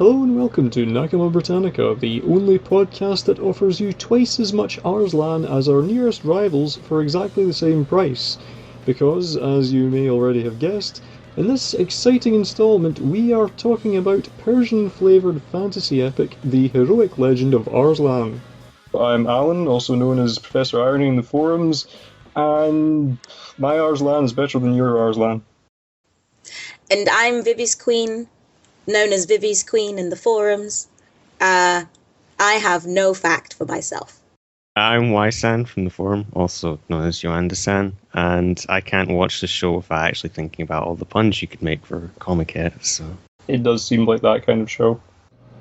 Hello and welcome to Nakama Britannica, the only podcast that offers you twice as much Arslan as our nearest rivals for exactly the same price. Because, as you may already have guessed, in this exciting installment we are talking about Persian-flavoured fantasy epic The Heroic Legend of Arslan. I'm Alan, also known as Professor Irony in the forums, and my Arslan is better than your Arslan. And I'm Vivi's Queen, known as Vivi's Queen in the forums. I have no fact for myself. I'm Y-san from the forum, also known as Yoanda-san, and I can't watch the show without actually thinking about all the puns you could make for Comic Head, so... It does seem like that kind of show.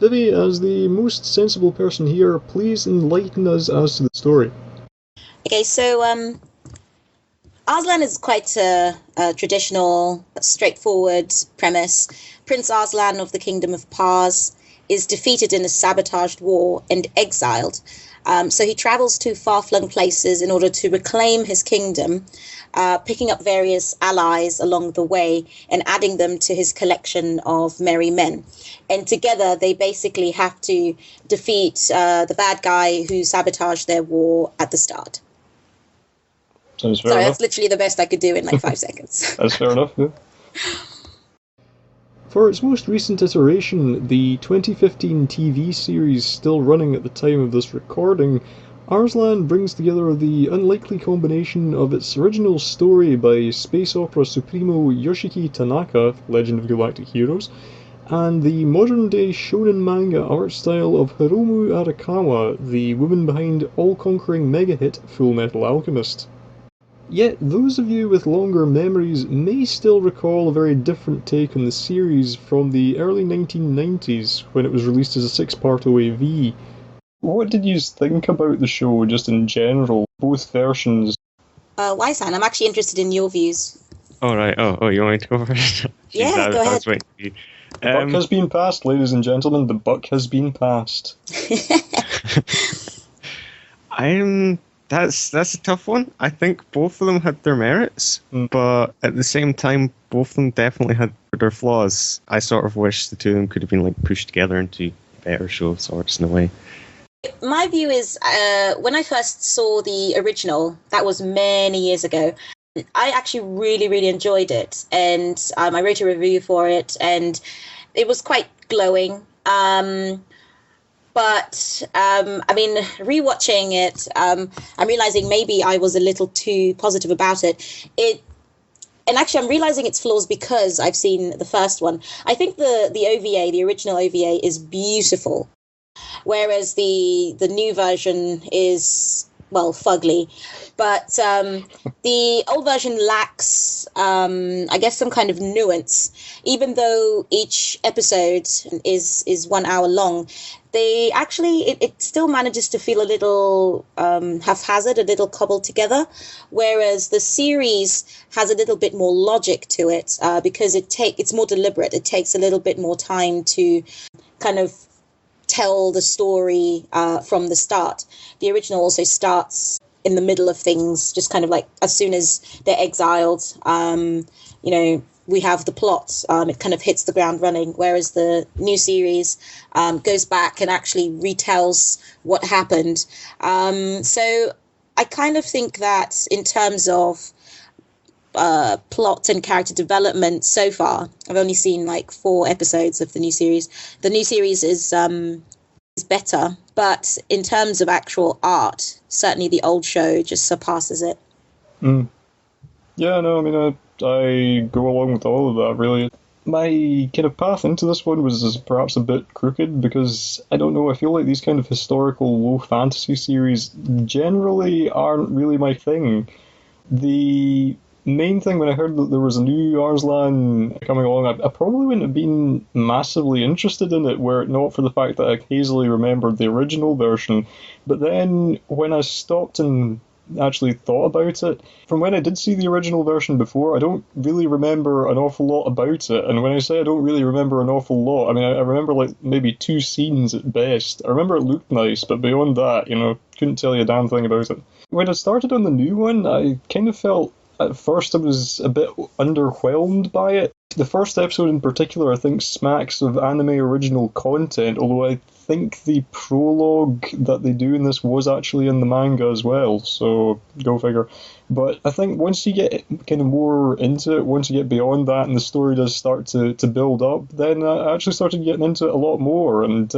Vivi, as the most sensible person here, please enlighten us as to the story. Okay, so Arslan is quite a traditional, straightforward premise. Prince Arslan of the Kingdom of Pars is defeated in a sabotaged war and exiled. So he travels to far-flung places in order to reclaim his kingdom, picking up various allies along the way and adding them to his collection of merry men. And together they basically have to defeat the bad guy who sabotaged their war at the start. Sounds fair Sorry, enough. that's literally the best I could do in like 5 seconds. That's fair enough, yeah. For its most recent iteration, the 2015 TV series still running at the time of this recording, Arslan brings together the unlikely combination of its original story by space opera supremo Yoshiki Tanaka, Legend of Galactic Heroes, and the modern-day shonen manga art style of Hiromu Arakawa, the woman behind all-conquering mega-hit Full Metal Alchemist. Yet, those of you with longer memories may still recall a very different take on the series from the early 1990s, when it was released as a 6-part OAV. What did you think about the show, just in general, both versions? Why-san, I'm actually interested in your views. Oh, right. Oh, you want me to go first? Yeah, go ahead. The buck has been passed, ladies and gentlemen, the buck has been passed. That's a tough one. I think both of them had their merits, but at the same time, both of them definitely had their flaws. I sort of wish the two of them could have been like pushed together into a better show of sorts in a way. My view is, when I first saw the original, that was many years ago, I actually really, really enjoyed it. And I wrote a review for it, and it was quite glowing. But, I mean, rewatching it, I'm realizing maybe I was a little too positive about it. And actually, I'm realizing its flaws because I've seen the first one. I think the OVA, the original OVA, is beautiful, whereas the new version is, well, fugly. But the old version lacks, I guess, some kind of nuance. Even though each episode is 1 hour long, they actually, it still manages to feel a little haphazard, a little cobbled together, whereas the series has a little bit more logic to it because it's more deliberate. It takes a little bit more time to kind of tell the story from the start. The original also starts in the middle of things, just kind of like as soon as they're exiled, we have the plot. It kind of hits the ground running, whereas the new series goes back and actually retells what happened. So I kind of think that in terms of plot and character development so far, I've only seen like 4 episodes of the new series. The new series is better, but in terms of actual art, certainly the old show just surpasses it. Yeah, no, I mean, I go along with all of that, really. My kind of path into this one was perhaps a bit crooked, because, I don't know, I feel like these kind of historical low fantasy series generally aren't really my thing. The main thing, when I heard that there was a new Arslan coming along, I probably wouldn't have been massively interested in it were it not for the fact that I hazily remembered the original version. But then, when I stopped and actually thought about it, from when I did see the original version before, I don't really remember an awful lot about it. And when I say I don't really remember an awful lot, I mean, I remember like maybe 2 scenes at best. I remember it looked nice, but beyond that, couldn't tell you a damn thing about it. When I started on the new one, I kind of felt at first I was a bit underwhelmed by it. The first episode in particular, I think, smacks of anime original content, although I think the prologue that they do in this was actually in the manga as well, so go figure. But I think once you get kind of more into it, once you get beyond that and the story does start to build up, then I actually started getting into it a lot more. And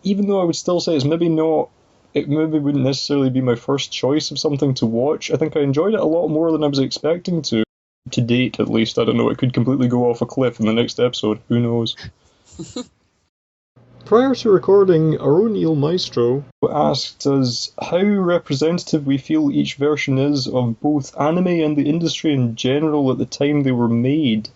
even though I would still say it maybe wouldn't necessarily be my first choice of something to watch, I think I enjoyed it a lot more than I was expecting to date at least. I don't know, it could completely go off a cliff in the next episode, who knows. Prior to recording, our own Il Maestro asked us how representative we feel each version is of both anime and the industry in general at the time they were made.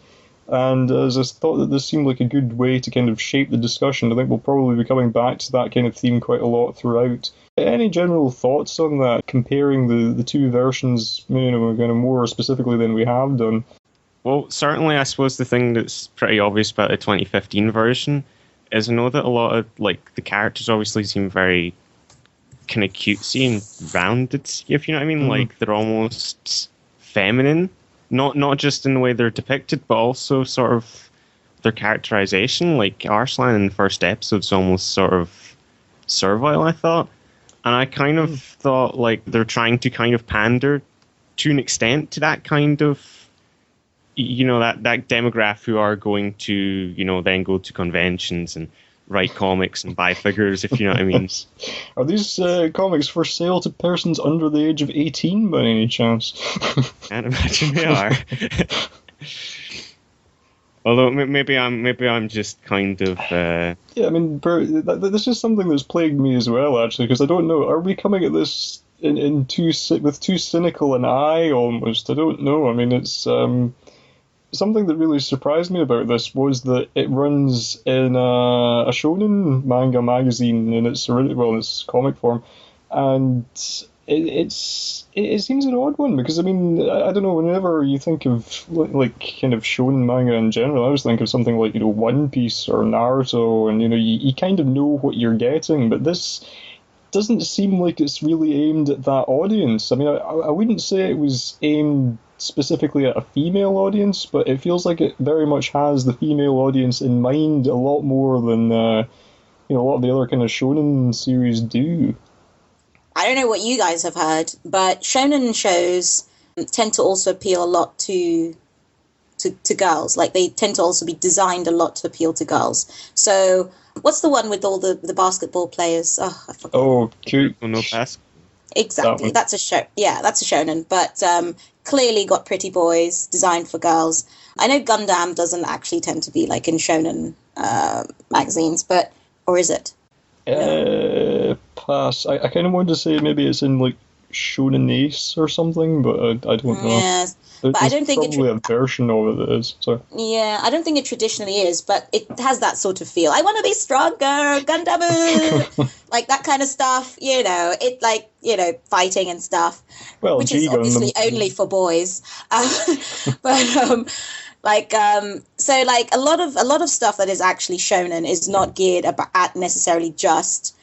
And as I thought that this seemed like a good way to kind of shape the discussion, I think we'll probably be coming back to that kind of theme quite a lot throughout. Any general thoughts on that, comparing the two versions, kind of more specifically than we have done? Well, certainly I suppose the thing that's pretty obvious about the 2015 version is I know that a lot of, like, the characters obviously seem very kind of cutesy and rounded, if you know what I mean. Like, they're almost feminine. Not just in the way they're depicted, but also sort of their characterization. Like, Arslan in the first episode's almost sort of servile, I thought. And I kind of thought, like, they're trying to kind of pander to an extent to that kind of, that demographic who are going to, then go to conventions and write comics and buy figures, if you know what I mean. Are these comics for sale to persons under the age of 18 by any chance? Can't imagine they are. Although maybe I'm just kind of. Yeah, I mean, this is something that's plagued me as well, actually, because I don't know. Are we coming at this with too cynical an eye almost? I don't know. I mean, it's something that really surprised me about this was that it runs in a shonen manga magazine in its comic form, and it seems an odd one because I mean I don't know, whenever you think of like kind of shonen manga in general, I always think of something like One Piece or Naruto, and you kind of know what you're getting, but this doesn't seem like it's really aimed at that audience. I mean, I wouldn't say it was aimed specifically at a female audience, but it feels like it very much has the female audience in mind a lot more than a lot of the other kind of shonen series do. I don't know what you guys have heard, but shonen shows tend to also appeal a lot to girls. Like, they tend to also be designed a lot to appeal to girls. So what's the one with all the basketball players? Oh, I forgot. Oh, cute. No pass. Exactly. That's a show. Yeah, that's a shonen, but clearly got pretty boys, designed for girls. I know Gundam doesn't actually tend to be like in shonen magazines, or is it? Pass. I kind of wanted to say maybe it's in like Shonen Ace or something, but I don't know. Yes. But I don't think it's probably a version of it that is. So. Yeah, I don't think it traditionally is, but it has that sort of feel. I want to be stronger, Gundam, like that kind of stuff. It like fighting and stuff, which is obviously only for boys. But so like a lot of stuff that is actually shonen is not geared at necessarily just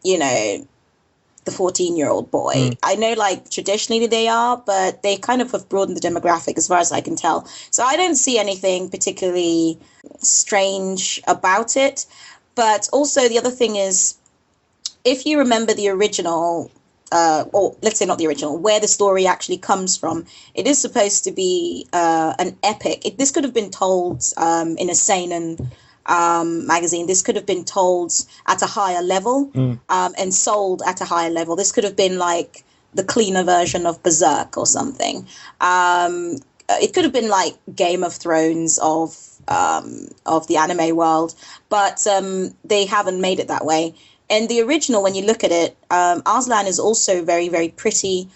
the 14-year-old boy. I know, like, traditionally they are, but they kind of have broadened the demographic as far as I can tell. So I don't see anything particularly strange about it. But also the other thing is, if you remember the original, or let's say not the original, where the story actually comes from, it is supposed to be an epic. This could have been told in a seinen magazine. This could have been told at a higher level and sold at a higher level. This could have been like the cleaner version of Berserk or something. It could have been like Game of Thrones of the anime world, but they haven't made it that way. And the original, when you look at it, Arslan is also very, very pretty.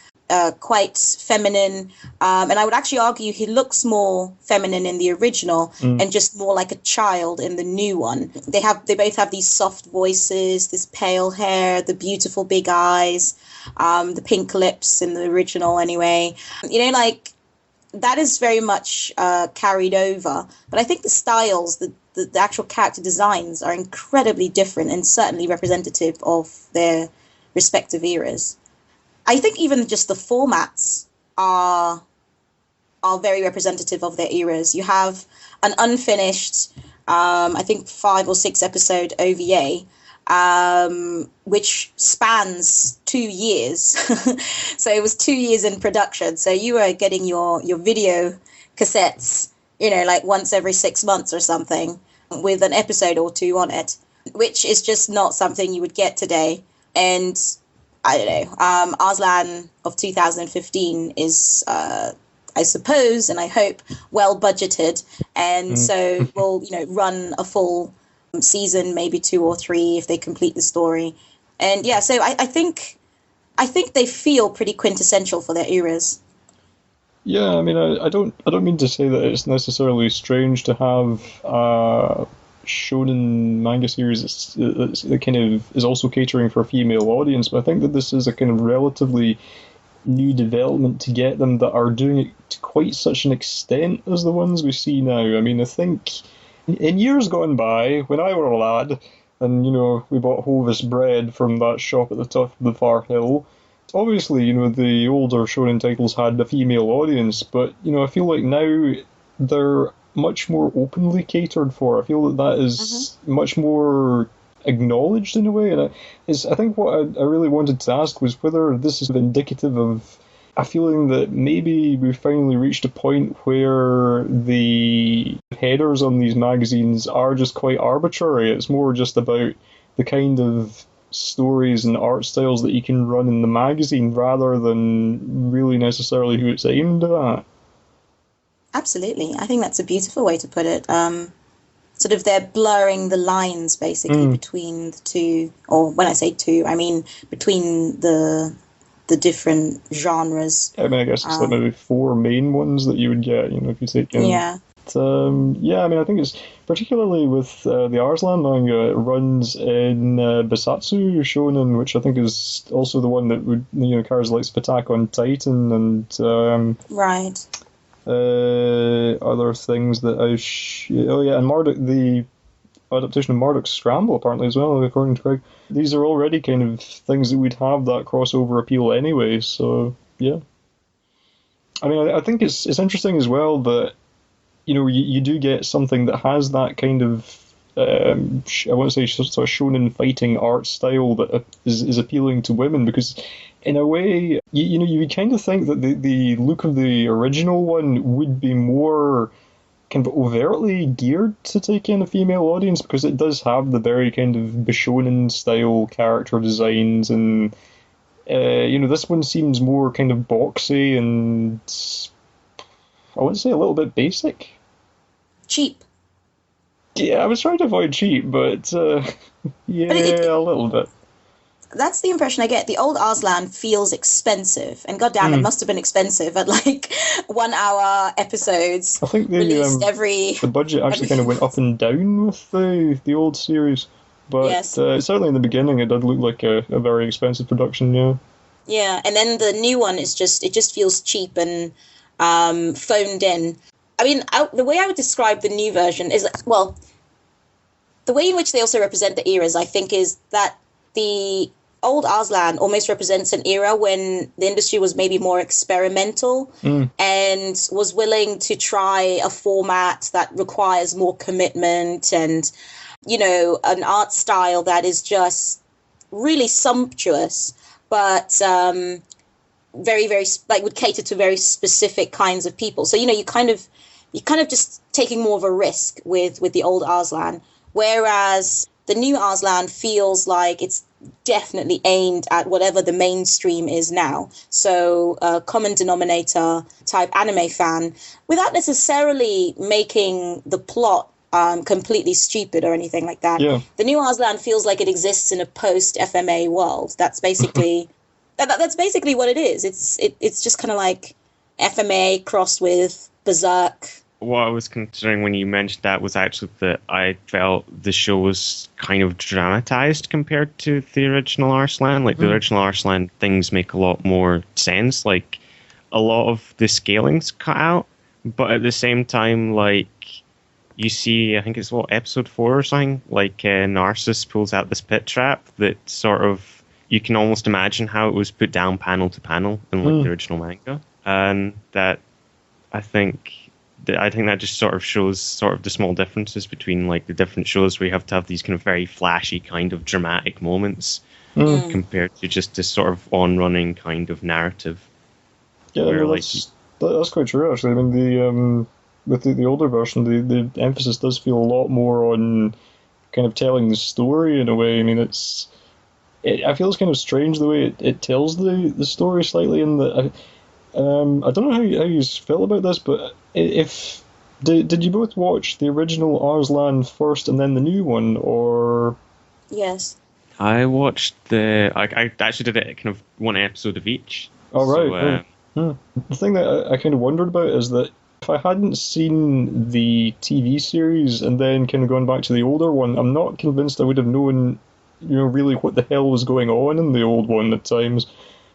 Quite feminine, and I would actually argue he looks more feminine in the original and just more like a child in the new one. They both have these soft voices, this pale hair, the beautiful big eyes, the pink lips in the original anyway. Like, that is very much carried over. But I think the styles, the actual character designs are incredibly different and certainly representative of their respective eras. I think even just the formats are are very representative of their eras. You have an unfinished, I think 5 or 6 episode OVA, which spans 2 years. So it was 2 years in production. So you were getting your video cassettes, like once every 6 months or something, with an episode or 2 on it, which is just not something you would get today. And I don't know, Arslan of 2015 is, I suppose, and I hope, well budgeted, and so will run a full season, maybe 2 or 3 if they complete the story. And yeah, so I think they feel pretty quintessential for their eras. Yeah, I mean, I don't mean to say that it's necessarily strange to have shonen manga series that kind of is also catering for a female audience, but I think that this is a kind of relatively new development to get them that are doing it to quite such an extent as the ones we see now. I mean, I think in years gone by, when I were a lad, and we bought Hovis bread from that shop at the top of the far hill, obviously, the older shonen titles had a female audience, but I feel like now they're much more openly catered for. I feel that is much more acknowledged in a way, and I think what I really wanted to ask was whether this is indicative of a feeling that maybe we've finally reached a point where the headers on these magazines are just quite arbitrary. It's more just about the kind of stories and art styles that you can run in the magazine rather than really necessarily who it's aimed at. Absolutely. I think that's a beautiful way to put it. Sort of they're blurring the lines, basically, between the two, or when I say two, I mean between the different genres. I mean, I guess it's like maybe 4 main ones that you would get, if you take in. Yeah. Yeah, I mean, I think it's particularly with the Arslan manga, it runs in Bisatsu Shonen, which I think is also the one that would, carries like Attack on Titan and right. Other things that and Marduk, the adaptation of Marduk's Scramble apparently as well, according to Craig. These are already kind of things that would have that crossover appeal anyway, so yeah. I mean, I think it's interesting as well that you do get something that has that kind of I want to say sort of shonen fighting art style that is appealing to women, because in a way, you would kind of think that the look of the original one would be more kind of overtly geared to take in a female audience, because it does have the very kind of Bishonen style character designs, and this one seems more kind of boxy and I want to say a little bit basic. Cheap. Yeah, I was trying to avoid cheap, but yeah, a little bit. That's the impression I get. The old Arslan feels expensive, and goddamn, it must have been expensive at like 1 hour episodes. I think released the budget actually kind of went up and down with the old series, but yes. Certainly in the beginning it did look like a very expensive production. Yeah. Yeah, and then the new one is it just feels cheap and phoned in. I mean, the way I would describe the new version is, well, the way in which they also represent the eras, I think, is that the old Arslan almost represents an era when the industry was maybe more experimental and was willing to try a format that requires more commitment and, an art style that is just really sumptuous, but very, very, like, would cater to very specific kinds of people. So, you kind of just taking more of a risk with the old Arslan, whereas the new Arslan feels like it's definitely aimed at whatever the mainstream is now. So a common denominator type anime fan, without necessarily making the plot completely stupid or anything like that. Yeah. The new Arslan feels like it exists in a post-FMA world. That's basically that's basically what it is. It's just kind of like FMA crossed with Berserk. What I was considering when you mentioned that was actually that I felt the show was kind of dramatized compared to the original Arslan. Like, the original Arslan, things make a lot more sense. Like, a lot of the scaling's cut out, but at the same time, like, you see, I think it's episode 4 or something, like, Narcissus pulls out this pit trap that sort of, you can almost imagine how it was put down panel to panel in, like, the original manga. And that I think that just sort of shows sort of the small differences between like the different shows where you have to have these kind of very flashy kind of dramatic moments Mm. compared to just this sort of on-running kind of narrative. Yeah, Where, no, like, that's quite true actually. I mean, with the older version, the emphasis does feel a lot more on kind of telling the story in a way. I mean, I feel it's kind of strange the way it tells the story slightly. In that I don't know how you felt about this, but if did you both watch the original Arslan first and then the new one, or? Yes. I watched I actually did it kind of one episode of each. Oh, right, So right. The thing that I kind of wondered about is that if I hadn't seen the TV series and then kind of gone back to the older one, I'm not convinced I would have known, really what the hell was going on in the old one at times.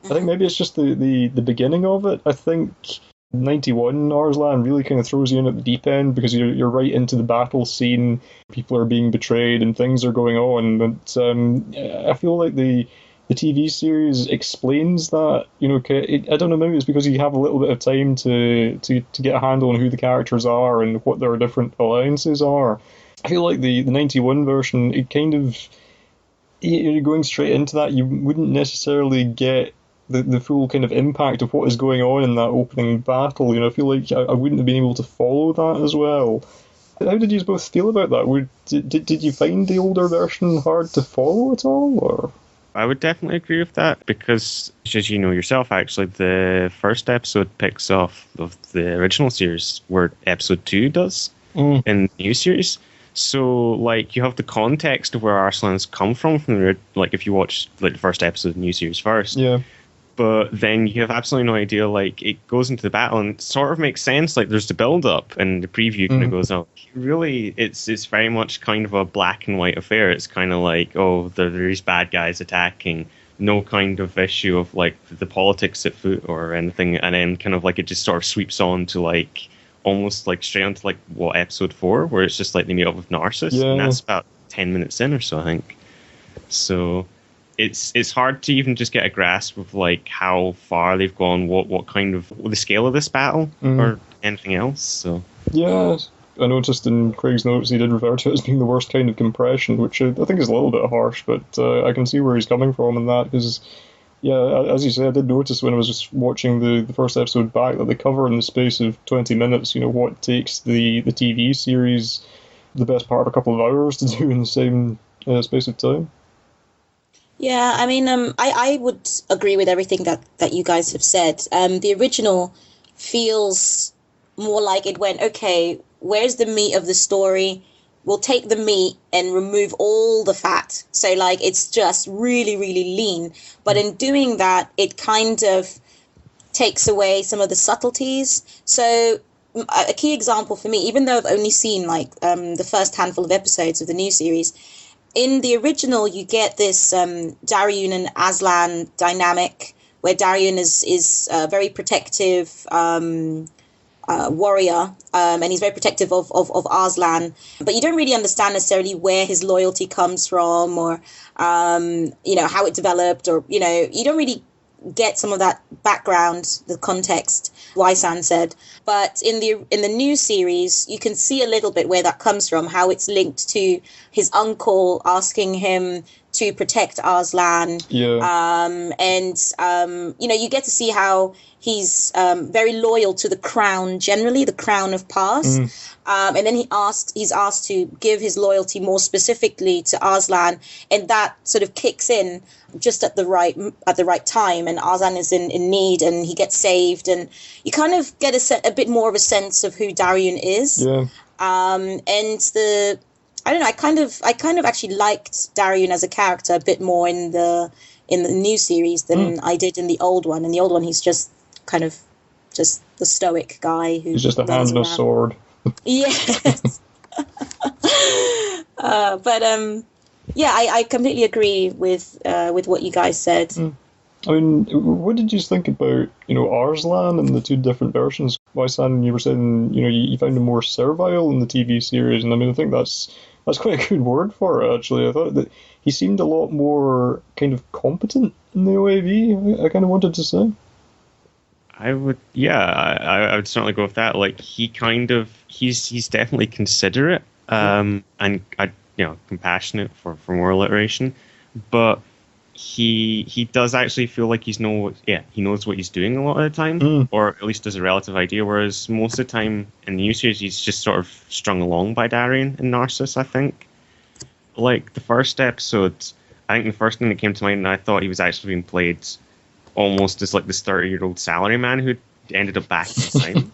I think maybe it's just the beginning of it. I think 91 Arslan really kind of throws you in at the deep end because you're right into the battle scene. People are being betrayed and things are going on. But I feel like the TV series explains that. I don't know, maybe it's because you have a little bit of time to get a handle on who the characters are and what their different alliances are. I feel like the 91 version, it kind of, you're going straight into that, you wouldn't necessarily get the full kind of impact of what is going on in that opening battle. I feel like I wouldn't have been able to follow that as well. How did you both feel about that? Did you find the older version hard to follow at all, or? I would definitely agree with that because, as you know yourself, actually, the first episode picks off of the original series where episode 2 does in the new series. So, like, you have the context of where Arslans come from like, if you watch like the first episode of the new series first. Yeah. But then you have absolutely no idea. Like, it goes into the battle and it sort of makes sense. Like, there's the build up, and the preview kind of goes up. Really, it's very much kind of a black and white affair. It's kind of like, oh, there are these bad guys attacking. No kind of issue of like the politics at foot or anything, and then kind of like it just sort of sweeps on to like almost like straight onto like what episode 4, where it's just like they meet up with Narcissus, and that's about 10 minutes in or so, I think. So it's hard to even just get a grasp of like how far they've gone, what kind of the scale of this battle or anything else. So yeah, I noticed in Craig's notes he did refer to it as being the worst kind of compression, which I think is a little bit harsh, but I can see where he's coming from in that, because yeah, as you say, I did notice when I was just watching the first episode back that they cover in the space of 20 minutes, what takes the TV series the best part of a couple of hours to do in the same space of time. Yeah, I mean, I would agree with everything that you guys have said. The original feels more like it went, okay, where's the meat of the story? We'll take the meat and remove all the fat. So, like, it's just really, really lean. But in doing that, it kind of takes away some of the subtleties. So, a key example for me, even though I've only seen, like, the first handful of episodes of the new series, in the original, you get this Daryun and Arslan dynamic where Daryun is a very protective warrior, and he's very protective of Arslan, but you don't really understand necessarily where his loyalty comes from, or how it developed, or you don't really get some of that background, the context, Wai-san said. But in the new series, you can see a little bit where that comes from, how it's linked to his uncle asking him to protect Arslan. Yeah. You get to see how he's very loyal to the crown, generally, the crown of Pars. And then he's asked to give his loyalty more specifically to Arslan, and that sort of kicks in just at the right time, and Arslan is in need, and he gets saved, and you kind of get a bit more of a sense of who Daryun is. Yeah. I don't know, I kind of actually liked Daryun as a character a bit more in the new series than I did in the old one. In the old one, he's just kind of just the stoic guy who he's just a hand and a sword. Yes. I completely agree with what you guys said. I mean, what did you think about, Arslan and the two different versions? Wai-san, you were saying, you found him more servile in the TV series, and I mean, I think that's quite a good word for it, actually. I thought that he seemed a lot more kind of competent in the OAV, I kind of wanted to say. I would certainly go with that. Like he's definitely considerate, and compassionate for more alliteration, but he does actually feel like he knows what he's doing a lot of the time, or at least has a relative idea. Whereas most of the time in the new series, he's just sort of strung along by Darien and Narcissus. I think, like the first episode, I think the first thing that came to mind, and I thought he was actually being played almost as like this 30-year-old salaryman who ended up back in time,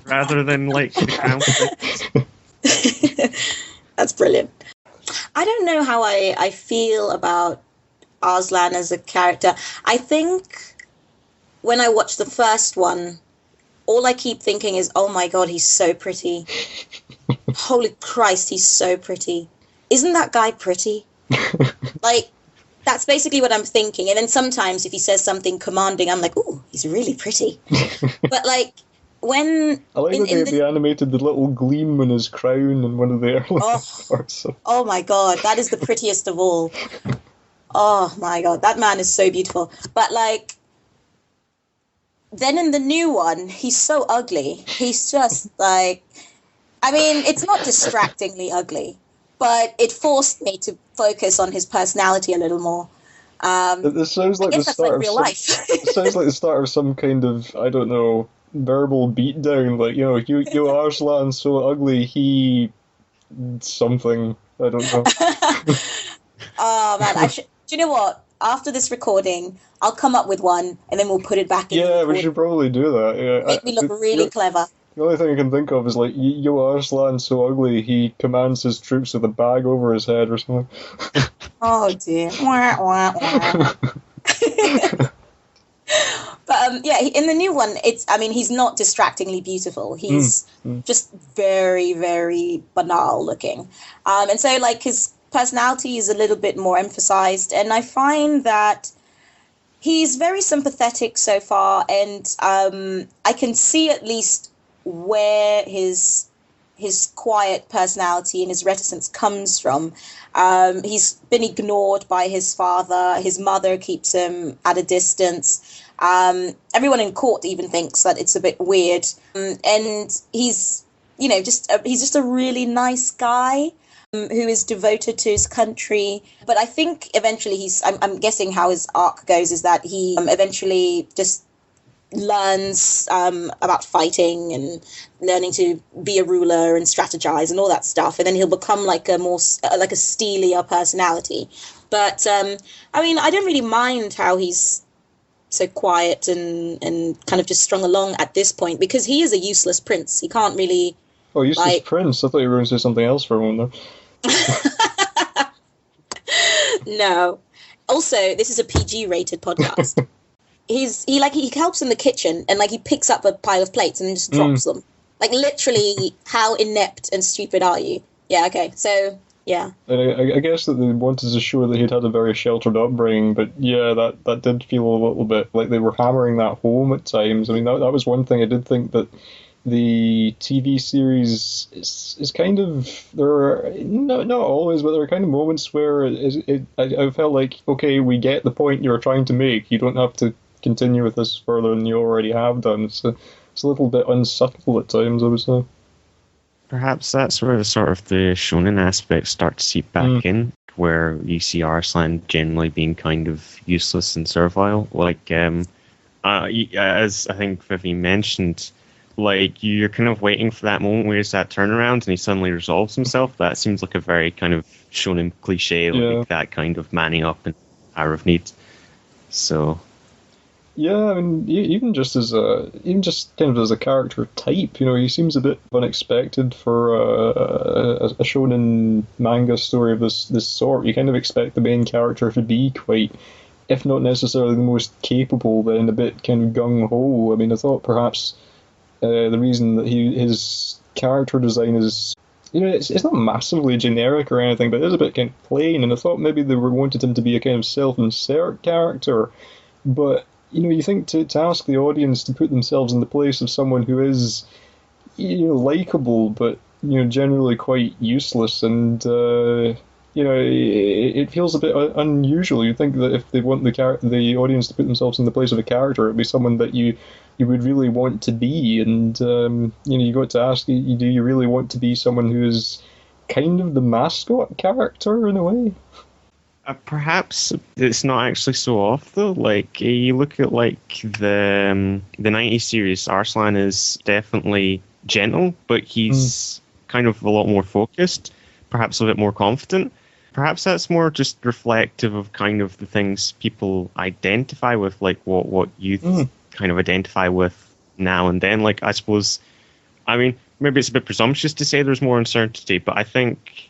rather than like the Crown Prince. That's brilliant. I don't know how I feel about Arslan as a character. I think when I watch the first one, all I keep thinking is, oh my god, he's so pretty. Holy Christ, he's so pretty. Isn't that guy pretty? Like, that's basically what I'm thinking. And then sometimes if he says something commanding, I'm like, ooh, he's really pretty. But like, when... I like that they animated the little gleam in his crown in one of the early parts. Oh my god, that is the prettiest of all. Oh my god, that man is so beautiful. But like, then in the new one, he's so ugly. He's just like... I mean, it's not distractingly ugly, but it forced me to focus on his personality a little more. This sounds like the start of real life. It sounds like the start of some kind of, I don't know, verbal beatdown. Like, you Arslan so ugly, he something. I don't know. Oh man, do you know what? After this recording, I'll come up with one, and then we'll put it back in. Yeah, we should probably do that. Yeah, make me look really clever. The only thing I can think of is like, yo Arslan so ugly, he commands his troops with a bag over his head or something. Oh dear. Wah, wah, wah. But in the new one, he's not distractingly beautiful. He's just very, very banal looking. And so like his personality is a little bit more emphasized, and I find that he's very sympathetic so far, and I can see at least where his quiet personality and his reticence comes from. He's been ignored by his father. His mother keeps him at a distance. Everyone in court even thinks that it's a bit weird. And he's, he's just a really nice guy who is devoted to his country. But I think eventually I'm guessing how his arc goes is that he eventually just learns about fighting and learning to be a ruler and strategize and all that stuff, and then he'll become like a more like a steelier personality. But I don't really mind how he's so quiet and kind of just strung along at this point, because he is a useless prince. He can't really... Oh, useless prince? I thought you were going to say something else for a moment there. No. Also, this is a PG-rated podcast. He helps in the kitchen, and like he picks up a pile of plates and just drops them. Like, literally, how inept and stupid are you? Yeah, okay, so yeah. I guess that they wanted to show that he'd had a very sheltered upbringing, but yeah, that did feel a little bit like they were hammering that home at times. I mean, that was one thing I did think that the TV series is kind of, there are not always, but there are kind of moments where I felt like, okay, we get the point you're trying to make. You don't have to continue with this further than you already have done. It's a little bit unsubtle at times, I would say. Perhaps that's where the sort of the shonen aspects start to seep back in, where you see Arslan generally being kind of useless and servile. Like, as I think Vivi mentioned, like, you're kind of waiting for that moment where there's that turnaround and he suddenly resolves himself. That seems like a very kind of shonen cliche, like that kind of manning up and hour of need. So... Yeah, I mean, even just kind of as a character type, he seems a bit unexpected for a shonen manga story of this sort. You kind of expect the main character to be quite, if not necessarily the most capable, then a bit kind of gung-ho. I mean, I thought perhaps the reason that his character design is, it's not massively generic or anything, but it is a bit kind of plain, and I thought maybe they wanted him to be a kind of self-insert character, but... you think to ask the audience to put themselves in the place of someone who is, likable, but, generally quite useless and, it feels a bit unusual. You'd think that if they want the audience to put themselves in the place of a character, it'd be someone that you would really want to be. And you got to ask, do you really want to be someone who is kind of the mascot character in a way? Perhaps it's not actually so off though. Like you look at like the 90s series, Arslan is definitely gentle, but he's kind of a lot more focused, perhaps a bit more confident. Perhaps that's more just reflective of kind of the things people identify with, like what youth kind of identify with now and then. Like I suppose, I mean, maybe it's a bit presumptuous to say there's more uncertainty, but I think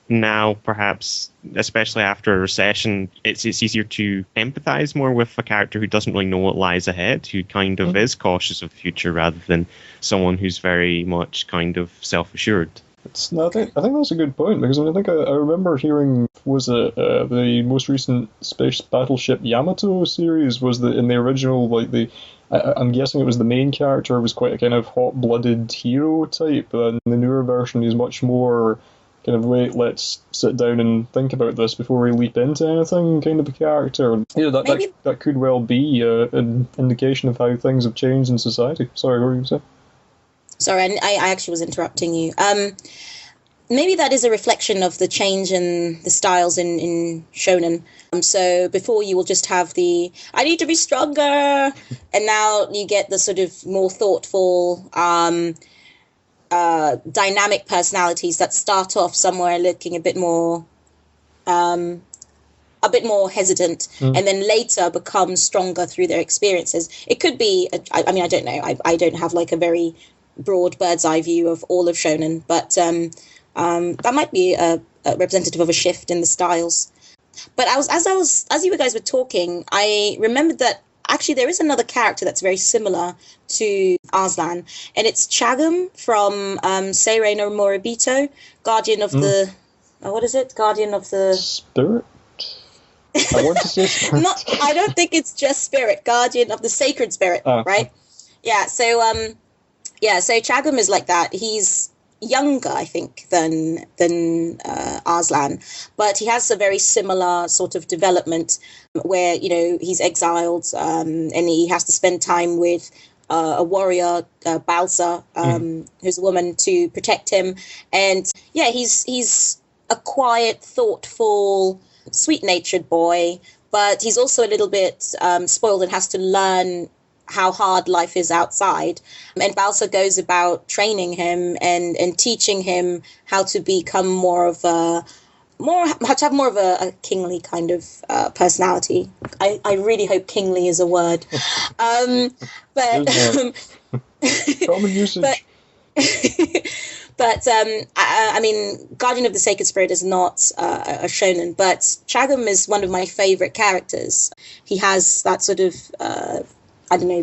now, perhaps, especially after a recession, it's easier to empathize more with a character who doesn't really know what lies ahead, who kind of is cautious of the future rather than someone who's very much kind of self-assured. I think that's a good point, because I think I remember hearing, was it the most recent Space Battleship Yamato series, was that in the original, like I'm guessing it was the main character was quite a kind of hot-blooded hero type, and in the newer version he's much more kind of, wait, let's sit down and think about this before we leap into anything kind of a character. That could well be an indication of how things have changed in society. Sorry, what were you going to say? Sorry, I actually was interrupting you. Maybe that is a reflection of the change in the styles in shonen. So before you will just have the, I need to be stronger, and now you get the sort of more thoughtful, dynamic personalities that start off somewhere looking a bit more hesitant, and then later become stronger through their experiences. It could be, I mean, I don't know. I don't have like a very broad bird's eye view of all of shonen, but that might be a representative of a shift in the styles. But as you guys were talking, I remembered that actually there is another character that's very similar to Arslan, and it's Chagum from Seirei no Moribito, Guardian of the... what is it? Guardian of the... Spirit? I want to say spirit. I don't think it's just spirit. Guardian of the sacred spirit, right? Yeah, so Chagum is like that. He's younger, I think, than Arslan, but he has a very similar sort of development where, he's exiled, and he has to spend time with a warrior, Balsa, who's a woman, to protect him. And yeah, he's a quiet, thoughtful, sweet-natured boy, but he's also a little bit spoiled and has to learn how hard life is outside. And Balsa goes about training him and teaching him how to become how to have more of a kingly kind of personality. I really hope kingly is a word. But common usage. But I mean, Guardian of the Sacred Spirit is not a shonen, but Chagum is one of my favorite characters. He has that sort of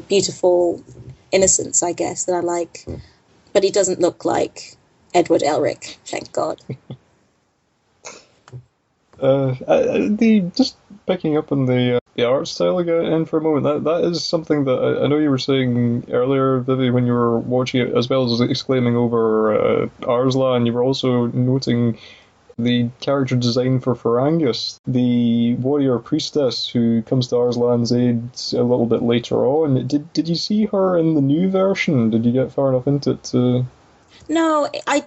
beautiful innocence, I guess, that I like. But he doesn't look like Edward Elric, thank God. Just picking up on the art style again for a moment, that is something that I know you were saying earlier, Vivi, when you were watching it, as well as exclaiming over Arslan, you were also noting the character design for Farangus, the warrior priestess who comes to Arslan's aid a little bit later on. Did you see her in the new version? Did you get far enough into it to... No, I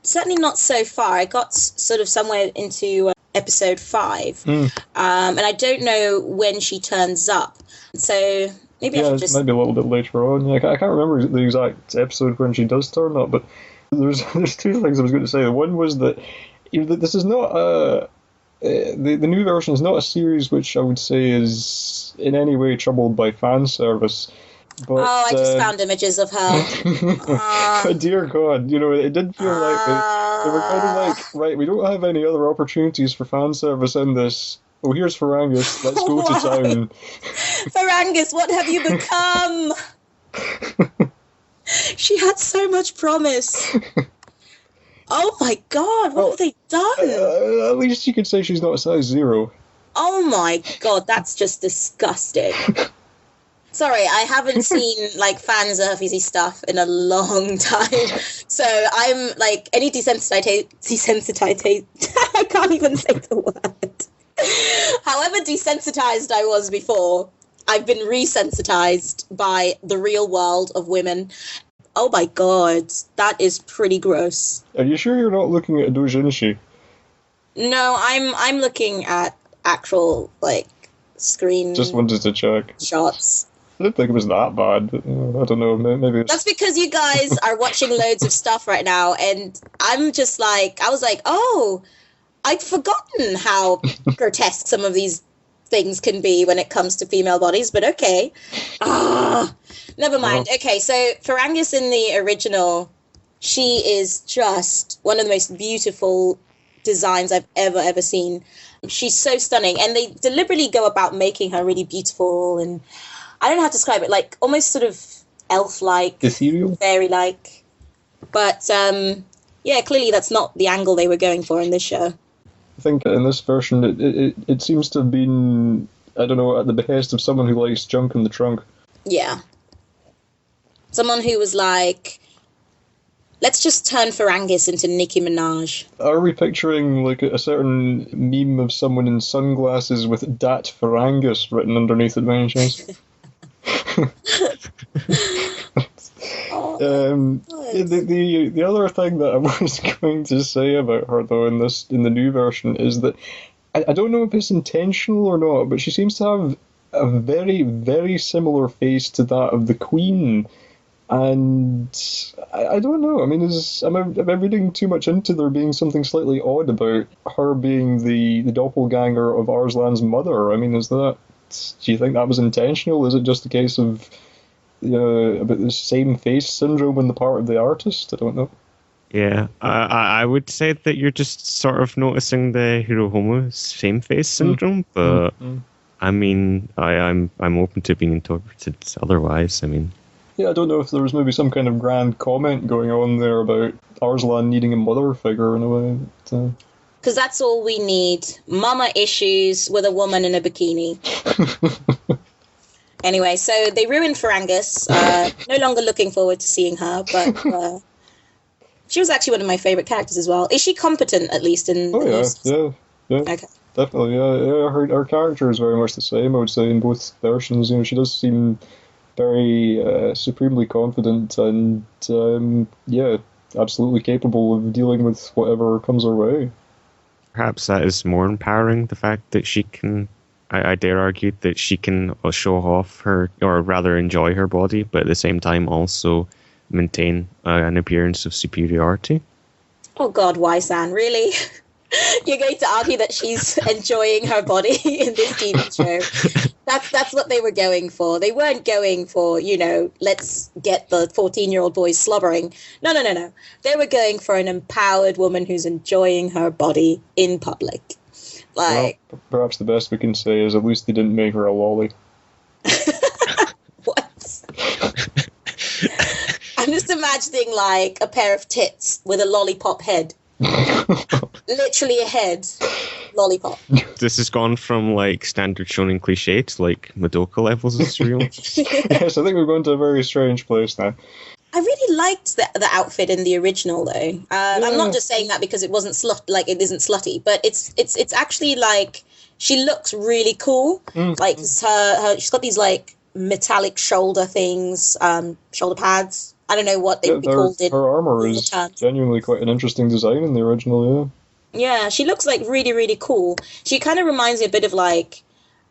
certainly not so far. I got sort of somewhere into episode 5, and I don't know when she turns up. So maybe I should just... maybe a little bit later on. Yeah, I can't remember the exact episode when she does turn up, but there's two things I was going to say. One was that this is not the new version is not a series which I would say is in any way troubled by fan service. But, I just found images of her. Dear God, it did feel like they were kind of like, right, we don't have any other opportunities for fan service in this. Oh, here's Farangus, let's go to town. Farangus, what have you become? She had so much promise. Oh my God, what have they done? At least you could say she's not a size 0. Oh my God, that's just disgusting. Sorry, I haven't seen like fan surfacey stuff in a long time. So I'm like any desensitized. I can't even say the word. However desensitized I was before, I've been resensitized by the real world of women. Oh my god, that is pretty gross. Are you sure you're not looking at doujinshi? No, I'm looking at actual like screen Just wanted to check. shots. I didn't think it was that bad. But, I don't know. Maybe it's... That's because you guys are watching loads of stuff right now, and I'm just like, I was like, oh, I'd forgotten how grotesque some of these things can be when it comes to female bodies, but okay. Never mind. Well. Okay, so Ferrangus in the original, she is just one of the most beautiful designs I've ever seen. She's so stunning, and they deliberately go about making her really beautiful, and I don't know how to describe it, like almost sort of elf-like, Ethereal? fairy-like. But yeah, clearly that's not the angle they were going for in this show. I think in this version, it seems to have been, I don't know, at the behest of someone who likes junk in the trunk. Yeah. Someone who was like, let's just turn Ferrangus into Nicki Minaj. Are we picturing like a certain meme of someone in sunglasses with Dat Ferrangus written underneath it by any chance? The other thing that I was going to say about her though in the new version is that I don't know if it's intentional or not, but she seems to have a very, very similar face to that of the Queen. And I don't know. I mean, am I reading too much into there being something slightly odd about her being the doppelganger of Arslan's mother? I mean, do you think that was intentional? Is it just a case of about the same face syndrome on the part of the artist? I don't know. Yeah, I would say that you're just sort of noticing the Hirohomo same face syndrome, but I mean, I'm open to being interpreted otherwise. I mean. Yeah, I don't know if there was maybe some kind of grand comment going on there about Arslan needing a mother figure in a way. Because that's all we need. Mama issues with a woman in a bikini. Anyway, so they ruined Ferrangus. No longer looking forward to seeing her, but she was actually one of my favourite characters as well. Is she competent, at least, in Oh, yeah. Okay. Definitely, yeah. Her character is very much the same, I would say, in both versions. She does seem very supremely confident and, absolutely capable of dealing with whatever comes her way. Perhaps that is more empowering, the fact that she can, I dare argue, that she can show off her, or rather enjoy her body, but at the same time also maintain an appearance of superiority. Oh God, Wai-san, really? You're going to argue that she's enjoying her body in this TV show? That's what they were going for. They weren't going for, let's get the 14-year-old boys slobbering. No. They were going for an empowered woman who's enjoying her body in public. Like, well, perhaps the best we can say is at least they didn't make her a lolly. What? I'm just imagining like a pair of tits with a lollipop head. Literally a head lollipop. This has gone from like standard shonen cliche to like Madoka levels of surreal. Yes, I think we're going to a very strange place now. I really liked the outfit in the original though. I'm not just saying that because it wasn't it isn't slutty, but it's actually like she looks really cool. Like she's got these like metallic shoulder things, shoulder pads. I don't know what they would be called in. Her armor is genuinely quite an interesting design in the original, yeah. Yeah, she looks like really, really cool. She kind of reminds me a bit of like,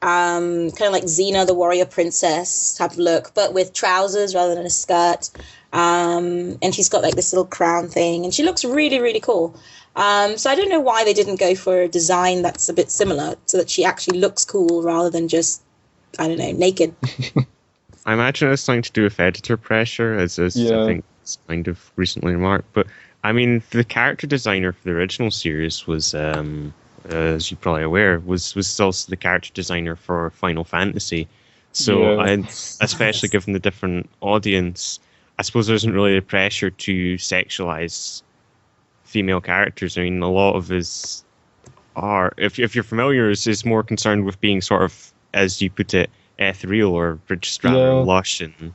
kind of like Xena the Warrior Princess type of look, but with trousers rather than a skirt. And she's got like this little crown thing, and she looks really, really cool. So I don't know why they didn't go for a design that's a bit similar, so that she actually looks cool rather than just, I don't know, naked. I imagine it's something to do with editor pressure, as I think it's kind of recently remarked. But I mean, the character designer for the original series was, as you're probably aware, was also the character designer for Final Fantasy. So, especially given the different audience, I suppose there isn't really the pressure to sexualize female characters. I mean, a lot of his are, if you're familiar, is more concerned with being sort of, as you put it, ethereal or just rather lush and.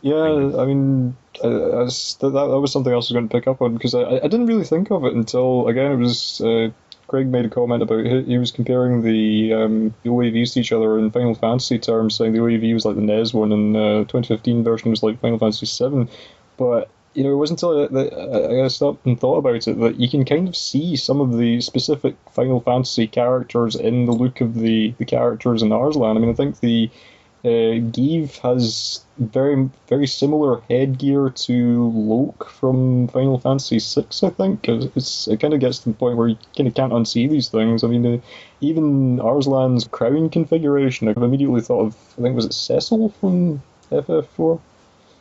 Yeah, I mean, that was something else I was going to pick up on because I didn't really think of it until again it was Craig made a comment about he was comparing the OAVs to each other in Final Fantasy terms, saying the OAV was like the NES one and the 2015 version was like Final Fantasy VII, but it wasn't until I stopped and thought about it that you can kind of see some of the specific Final Fantasy characters in the look of the characters in Arslan. I mean, I think the Give has very, very similar headgear to Loke from Final Fantasy VI, I think. It kind of gets to the point where you kind of can't unsee these things. I mean, even Arslan's crown configuration, I've immediately thought of, I think, was it Cecil from FF4?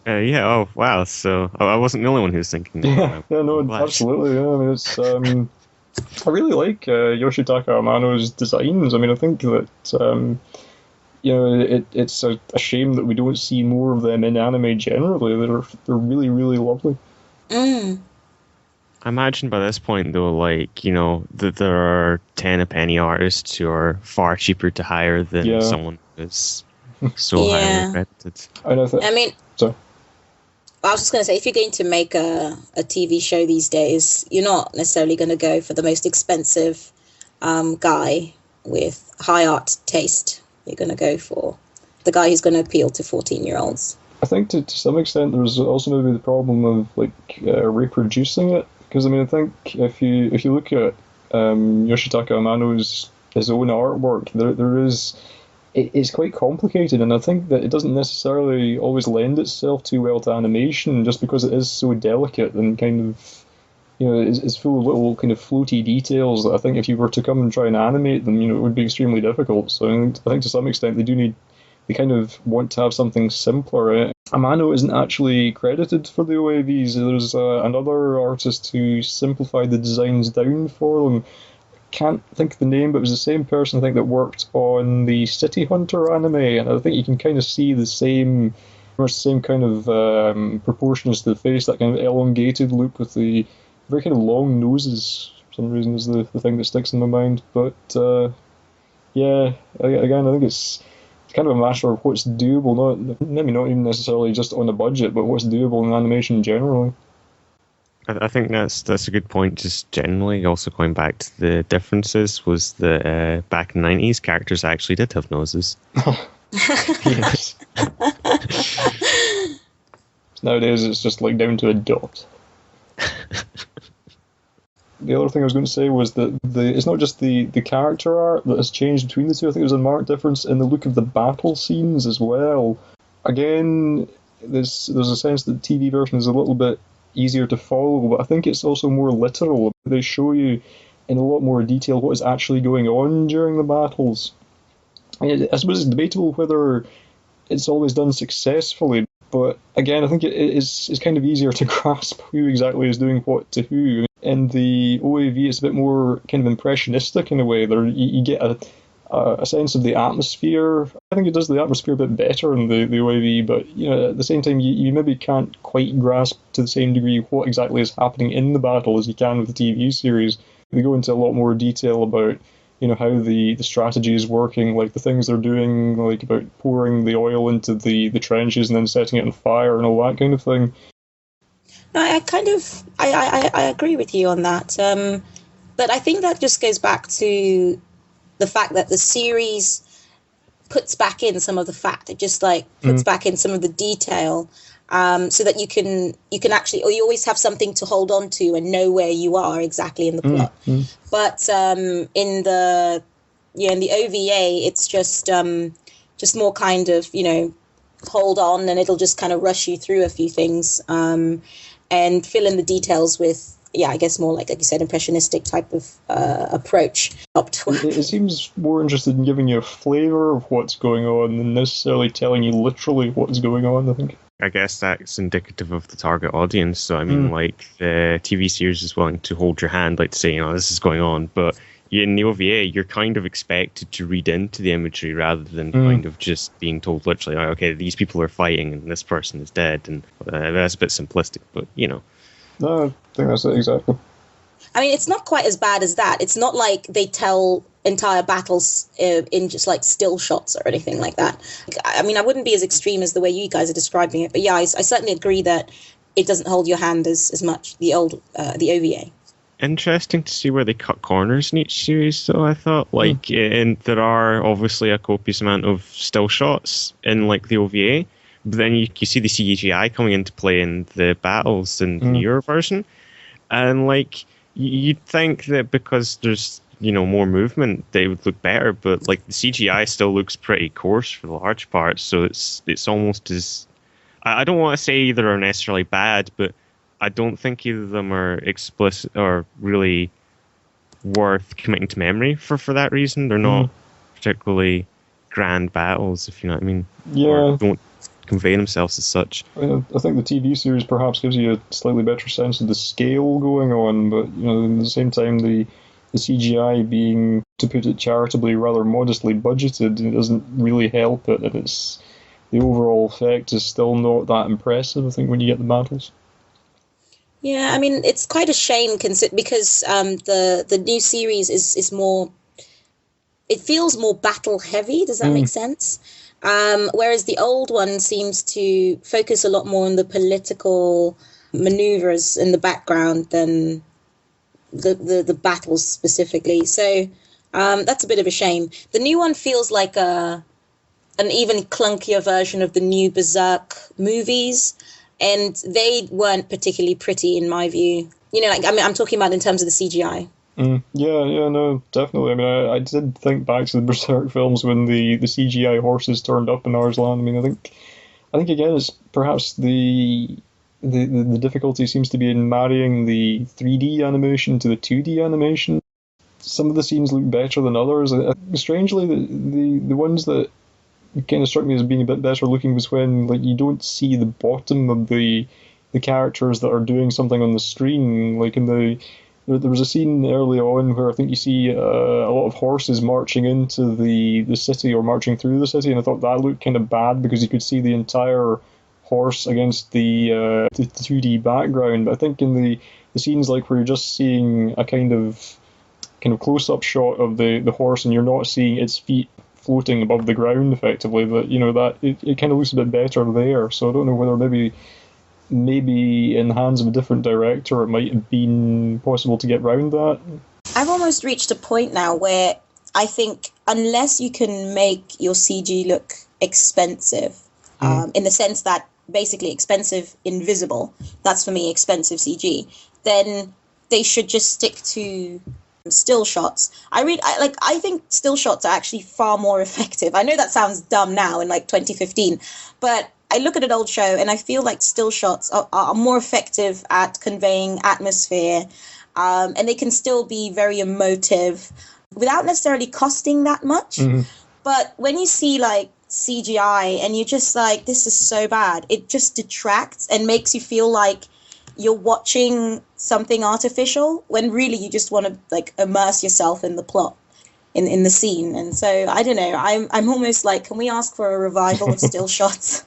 Yeah, oh, wow. So I wasn't the only one who was thinking that. Yeah, no, absolutely. Yeah. I mean, it's. I really like Yoshitaka Amano's designs. I mean, I think that. It's a shame that we don't see more of them in anime generally. They're really, really lovely. Mm. I imagine by this point, though, that there are 10 a penny artists who are far cheaper to hire than someone who's so highly credited. I mean, sorry. I was just going to say, if you're going to make a TV show these days, you're not necessarily going to go for the most expensive guy with high art taste. You're going to go for the guy who's going to appeal to 14-year-olds. I think to some extent there's also maybe the problem of reproducing it, because I mean I think if you look at Yoshitaka Amano's his own artwork, it's quite complicated, and I think that it doesn't necessarily always lend itself too well to animation, just because it is so delicate and kind of. It's full of little kind of floaty details that I think if you were to come and try and animate them, it would be extremely difficult. So I think to some extent they kind of want to have something simpler. Amano isn't actually credited for the OAVs. There's another artist who simplified the designs down for them. Can't think of the name, but it was the same person I think that worked on the City Hunter anime, and I think you can kind of see the same kind of proportions to the face, that kind of elongated look with the very kind of long noses for some reason is the thing that sticks in my mind. But again, I think it's kind of a matter of what's doable, maybe not even necessarily just on a budget, but what's doable in animation generally. I think that's a good point. Just generally, also going back to the differences, was that back in the 90s, characters actually did have noses. Yes. Nowadays, it's just down to a dot. The other thing I was going to say was that it's not just the character art that has changed between the two. I think there's a marked difference in the look of the battle scenes as well. Again, there's a sense that the TV version is a little bit easier to follow, but I think it's also more literal. They show you in a lot more detail what is actually going on during the battles. I suppose it's debatable whether it's always done successfully, but again, I think it's kind of easier to grasp who exactly is doing what to who. In the OAV, it's a bit more kind of impressionistic in a way. You get a sense of the atmosphere. I think it does the atmosphere a bit better in the OAV, but at the same time, you maybe can't quite grasp to the same degree what exactly is happening in the battle as you can with the TV series. They go into a lot more detail about how the strategy is working, like the things they're doing, like about pouring the oil into the trenches and then setting it on fire and all that kind of thing. I agree with you on that. But I think that just goes back to the fact that the series puts back in some of the fact. It just puts back in some of the detail, so that you can actually, or you always have something to hold on to and know where you are exactly in the plot. But in the OVA, it's just more kind of hold on, and it'll just kind of rush you through a few things. And fill in the details with, I guess more like you said, impressionistic type of approach. It seems more interested in giving you a flavour of what's going on than necessarily telling you literally what's going on, I think. I guess that's indicative of the target audience. So, I mean, the TV series is willing to hold your hand, to say, this is going on. But in the OVA, you're kind of expected to read into the imagery rather than kind of just being told literally, okay, these people are fighting and this person is dead. And that's a bit simplistic, but No, I think that's it exactly. I mean, it's not quite as bad as that. It's not like they tell entire battles in just like still shots or anything like that. I mean, I wouldn't be as extreme as the way you guys are describing it, but yeah, I certainly agree that it doesn't hold your hand as much, the OVA. Interesting to see where they cut corners in each series, so I thought, like, and there are obviously a copious amount of still shots in, like, the OVA, but then you see the CGI coming into play in the battles in the newer version, and, like, you'd think that because there's, you know, more movement, they would look better, but, like, the CGI still looks pretty coarse for the large part, so it's almost as... I don't want to say either are necessarily bad, but I don't think either of them are explicit or really worth committing to memory for that reason. They're not particularly grand battles, if you know what I mean. Yeah. Or don't convey themselves as such. I think the TV series perhaps gives you a slightly better sense of the scale going on, but you know, at the same time, the CGI being, to put it charitably, rather modestly budgeted, it doesn't really help it, and the overall effect is still not that impressive, I think, when you get the battles. Yeah, I mean, it's quite a shame because the new series is more... It feels more battle heavy. Does that make sense? Whereas the old one seems to focus a lot more on the political maneuvers in the background than the battles specifically. So that's a bit of a shame. The new one feels like an even clunkier version of the new Berserk movies. And they weren't particularly pretty, in my view. You know, like, I mean, I'm talking about in terms of the CGI. Yeah, no, definitely. I mean, I did think back to the Berserk films when the CGI horses turned up in Arslan. I mean, I think again, it's perhaps the difficulty seems to be in marrying the 3D animation to the 2D animation. Some of the scenes look better than others. Strangely, the ones that kind of struck me as being a bit better looking was when, like, you don't see the bottom of the characters that are doing something on the screen. Like there was a scene early on where I think you see a lot of horses marching into the city or marching through the city, and I thought that looked kind of bad because you could see the entire horse against the 2D background. But I think in the scenes like where you're just seeing a kind of close-up shot of the horse and you're not seeing its feet floating above the ground effectively, that, you know, that it kind of looks a bit better there. So I don't know whether maybe in the hands of a different director it might have been possible to get round that. I've almost reached a point now where I think unless you can make your CG look expensive, in the sense that basically expensive invisible, that's for me expensive CG, then they should just stick to still shots. I think still shots are actually far more effective. I know that sounds dumb now in like 2015, but I look at an old show and I feel like still shots are more effective at conveying atmosphere, and they can still be very emotive without necessarily costing that much. But when you see like CGI and you're just like, this is so bad, it just detracts and makes you feel like you're watching something artificial when really you just want to like immerse yourself in the plot, in the scene. And so I don't know, I'm almost like, can we ask for a revival of still shots?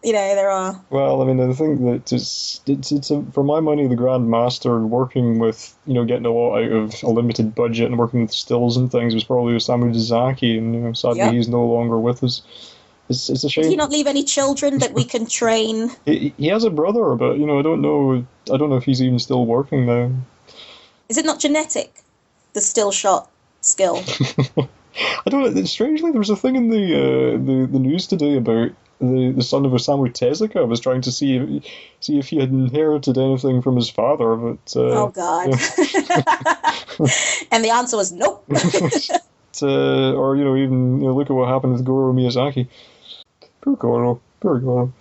You know, there are... Well, I mean, I think that it's for my money, the Grand Master working with, you know, getting a lot out of a limited budget and working with stills and things was probably Osamu Dezaki, and, you know, sadly he's no longer with us. It's a shame. Did he not leave any children that we can train? He has a brother, but, you know, I don't know if he's even still working now. Is it not genetic, the still shot skill? I don't know. Strangely, there was a thing in the news today about the son of Osamu Tezuka was trying to see if he had inherited anything from his father, but oh god. Yeah. And the answer was nope. Or, you know, even, you know, look at what happened with Goro Miyazaki. Poor Goro.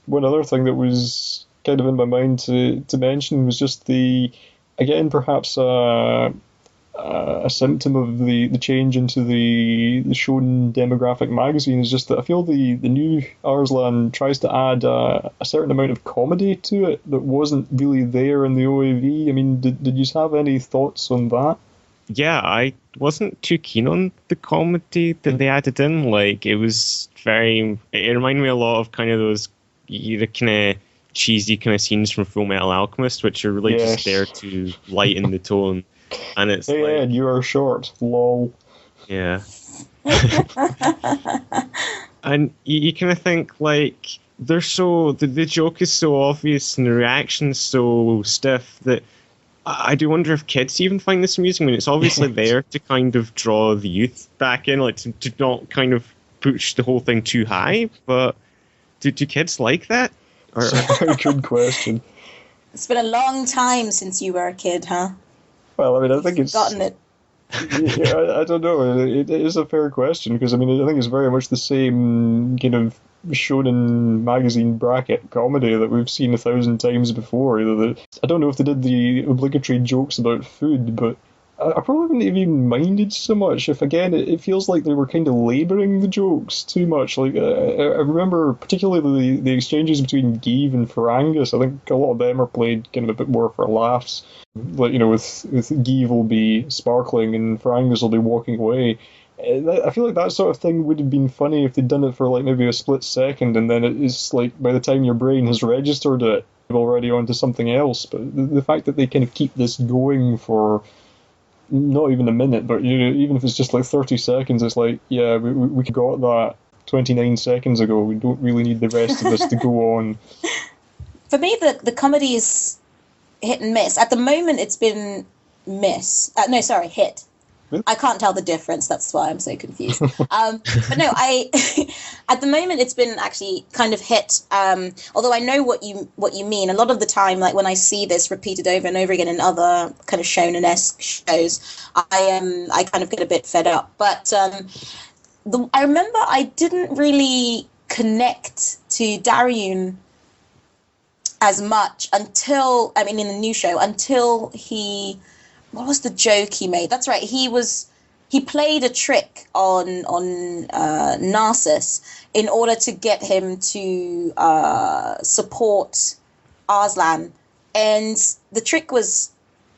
One other thing that was kind of in my mind to mention was just again, perhaps a symptom of the change into the shonen demographic magazine is just that I feel the new Arslan tries to add a certain amount of comedy to it that wasn't really there in the OAV. I mean, did you have any thoughts on that? Yeah, I wasn't too keen on the comedy that they added in. Like, it was it reminded me a lot of kind of those kind of cheesy kind of scenes from Full Metal Alchemist, which are really just there to lighten the tone. And it's hey, Ed, you are short. Lol. Yeah. And you kind of think, like, they're so... The joke is so obvious and the reaction's so stiff that I do wonder if kids even find this amusing. I mean, it's obviously there to kind of draw the youth back in, like, to not kind of push the whole thing too high, but do kids like that? Or... Good question. It's been a long time since you were a kid, huh? Well, I mean, I think it's... Gotten it. Yeah, I don't know. It is a fair question because I mean I think it's very much the same kind of shonen magazine bracket comedy that we've seen 1,000 times before. I don't know if they did the obligatory jokes about food, but I probably wouldn't have even minded so much if, again, it feels like they were kind of labouring the jokes too much. Like I remember particularly the exchanges between Geeve and Farangus. I think a lot of them are played kind of a bit more for laughs. Like, with Geeve will be sparkling and Farangus will be walking away. I feel like that sort of thing would have been funny if they'd done it for like maybe a split second, and then it's like by the time your brain has registered it, you're already onto something else. But the fact that they kind of keep this going for not even a minute, but even if it's just like 30 seconds, it's like, yeah, we got that 29 seconds ago. We don't really need the rest of this to go on. For me, the comedy is hit and miss. At the moment, it's been hit. Really? I can't tell the difference. That's why I'm so confused. But no, at the moment it's been actually kind of hit. Although I know what you mean. A lot of the time, like when I see this repeated over and over again in other kind of shonen-esque shows, I kind of get a bit fed up. But I remember I didn't really connect to Daryun as much until in the new show until he. What was the joke he made? That's right. He played a trick on Narcissus in order to get him to support Arslan, and the trick was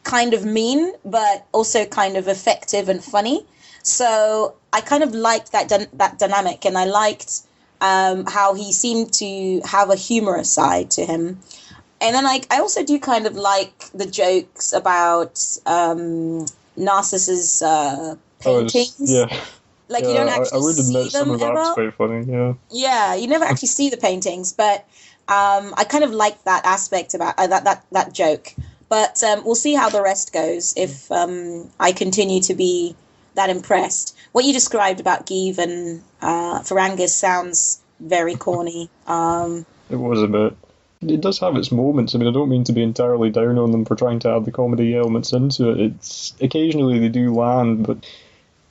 kind of mean, but also kind of effective and funny. So I kind of liked that dynamic, and I liked how he seemed to have a humorous side to him. And then I also do kind of like the jokes about Narcissus's paintings. Like, you don't actually see them ever. That's quite funny, yeah. Yeah, you never actually see the paintings, but I kind of like that aspect about that joke. But we'll see how the rest goes if I continue to be that impressed. What you described about Geeve and Farangus sounds very corny. It was a bit. It does have its moments. I mean, I don't mean to be entirely down on them for trying to add the comedy elements into it. It's occasionally they do land, but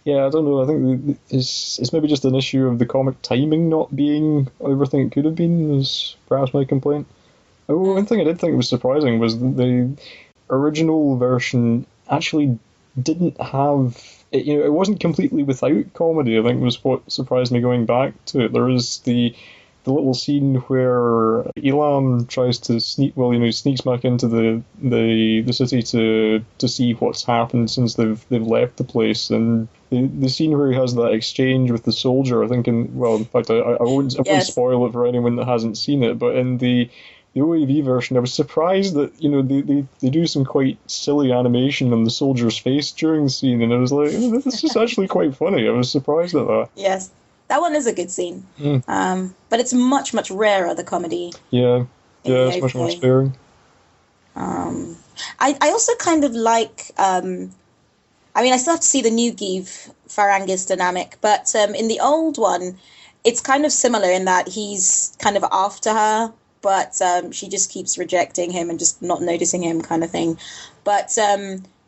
yeah, I don't know. I think it's maybe just an issue of the comic timing not being everything it could have been, is perhaps my complaint. One thing I did think was surprising was that the original version actually didn't have... It wasn't completely without comedy, I think, was what surprised me going back to it. There was the little scene where Elam tries to sneaks back into the city to see what's happened since they've left the place, and the scene where he has that exchange with the soldier, I think, in fact, I won't spoil it for anyone that hasn't seen it, but in the OAV version, I was surprised that they do some quite silly animation on the soldier's face during the scene, and I was like, this is actually quite funny. I was surprised at that. Yes. That one is a good scene. But it's much, much rarer, the comedy. Yeah, it's much more sparing. I also kind of like... I still have to see the new Geeve Farangus dynamic, but in the old one, it's kind of similar in that he's kind of after her, but she just keeps rejecting him and just not noticing him kind of thing. But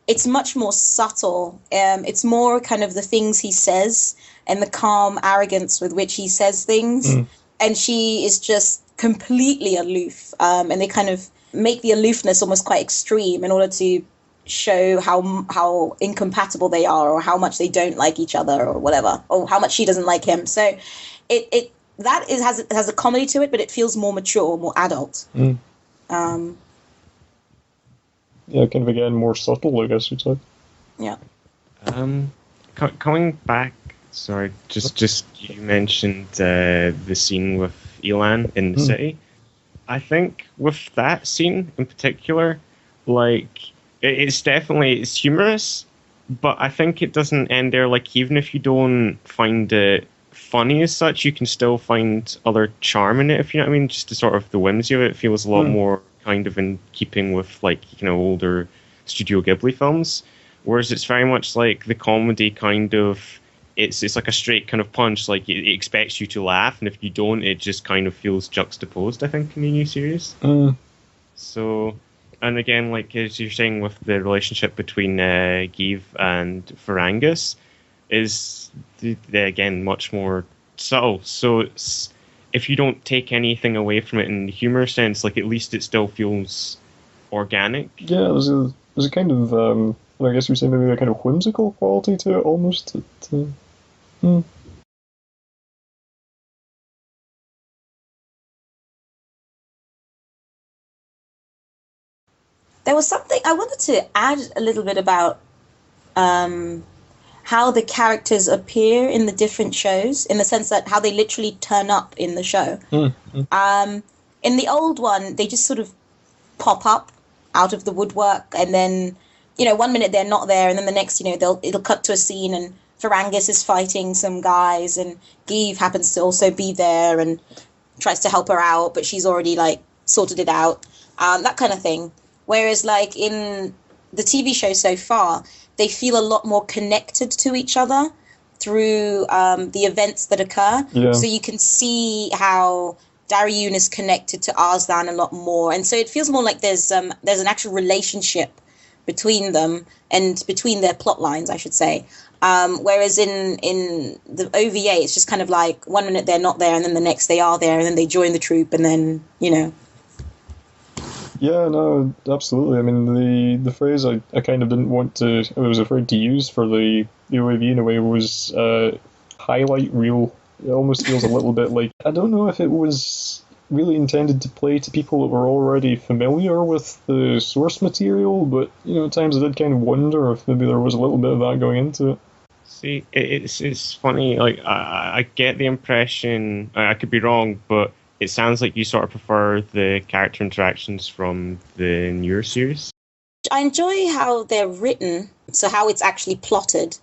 it's much more subtle. It's more kind of the things he says and the calm arrogance with which he says things. And she is just completely aloof. And they kind of make the aloofness almost quite extreme in order to show how incompatible they are, or how much they don't like each other, or whatever, or how much she doesn't like him. So it has a comedy to it, but it feels more mature, more adult. Yeah, kind of, again, more subtle, I guess you'd say. Yeah. Coming back, sorry, just you mentioned the scene with Elan in the city. I think with that scene in particular, like it's humorous, but I think it doesn't end there. Like even if you don't find it funny as such, you can still find other charm in it. If you know what I mean, just the sort of the whimsy of it feels a lot more kind of in keeping with like older Studio Ghibli films, whereas it's very much like the comedy kind of. It's like a straight kind of punch. Like it expects you to laugh, and if you don't, it just kind of feels juxtaposed. I think in the new series. So, and again, like as you're saying with the relationship between Give and Farangus, is again much more subtle. So if you don't take anything away from it in the humor sense, like at least it still feels organic. Yeah, there's a kind of I guess we say maybe a kind of whimsical quality to it almost. There was something I wanted to add a little bit about how the characters appear in the different shows, in the sense that how they literally turn up in the show. In the old one, they just sort of pop up out of the woodwork, and then, you know, one minute they're not there, and then the next, you know, it'll cut to a scene, and Farangus is fighting some guys, and Give happens to also be there and tries to help her out, but she's already like sorted it out, that kind of thing. Whereas like in the TV show so far, they feel a lot more connected to each other through the events that occur. Yeah. So you can see how Daryun is connected to Arslan a lot more, and so it feels more like there's an actual relationship between them and between their plot lines, I should say. Whereas in the OVA, it's just kind of like one minute they're not there, and then the next they are there, and then they join the troop, and then, you know. Yeah, no, absolutely. I mean, the phrase I kind of didn't want to, I was afraid to use for the OAV in a way was highlight reel. It almost feels a little bit like, I don't know if it was really intended to play to people that were already familiar with the source material, but, you know, at times I did kind of wonder if maybe there was a little bit of that going into it. See, it's funny. Like I get the impression, I could be wrong, but it sounds like you sort of prefer the character interactions from the newer series. I enjoy how they're written, so how it's actually plotted,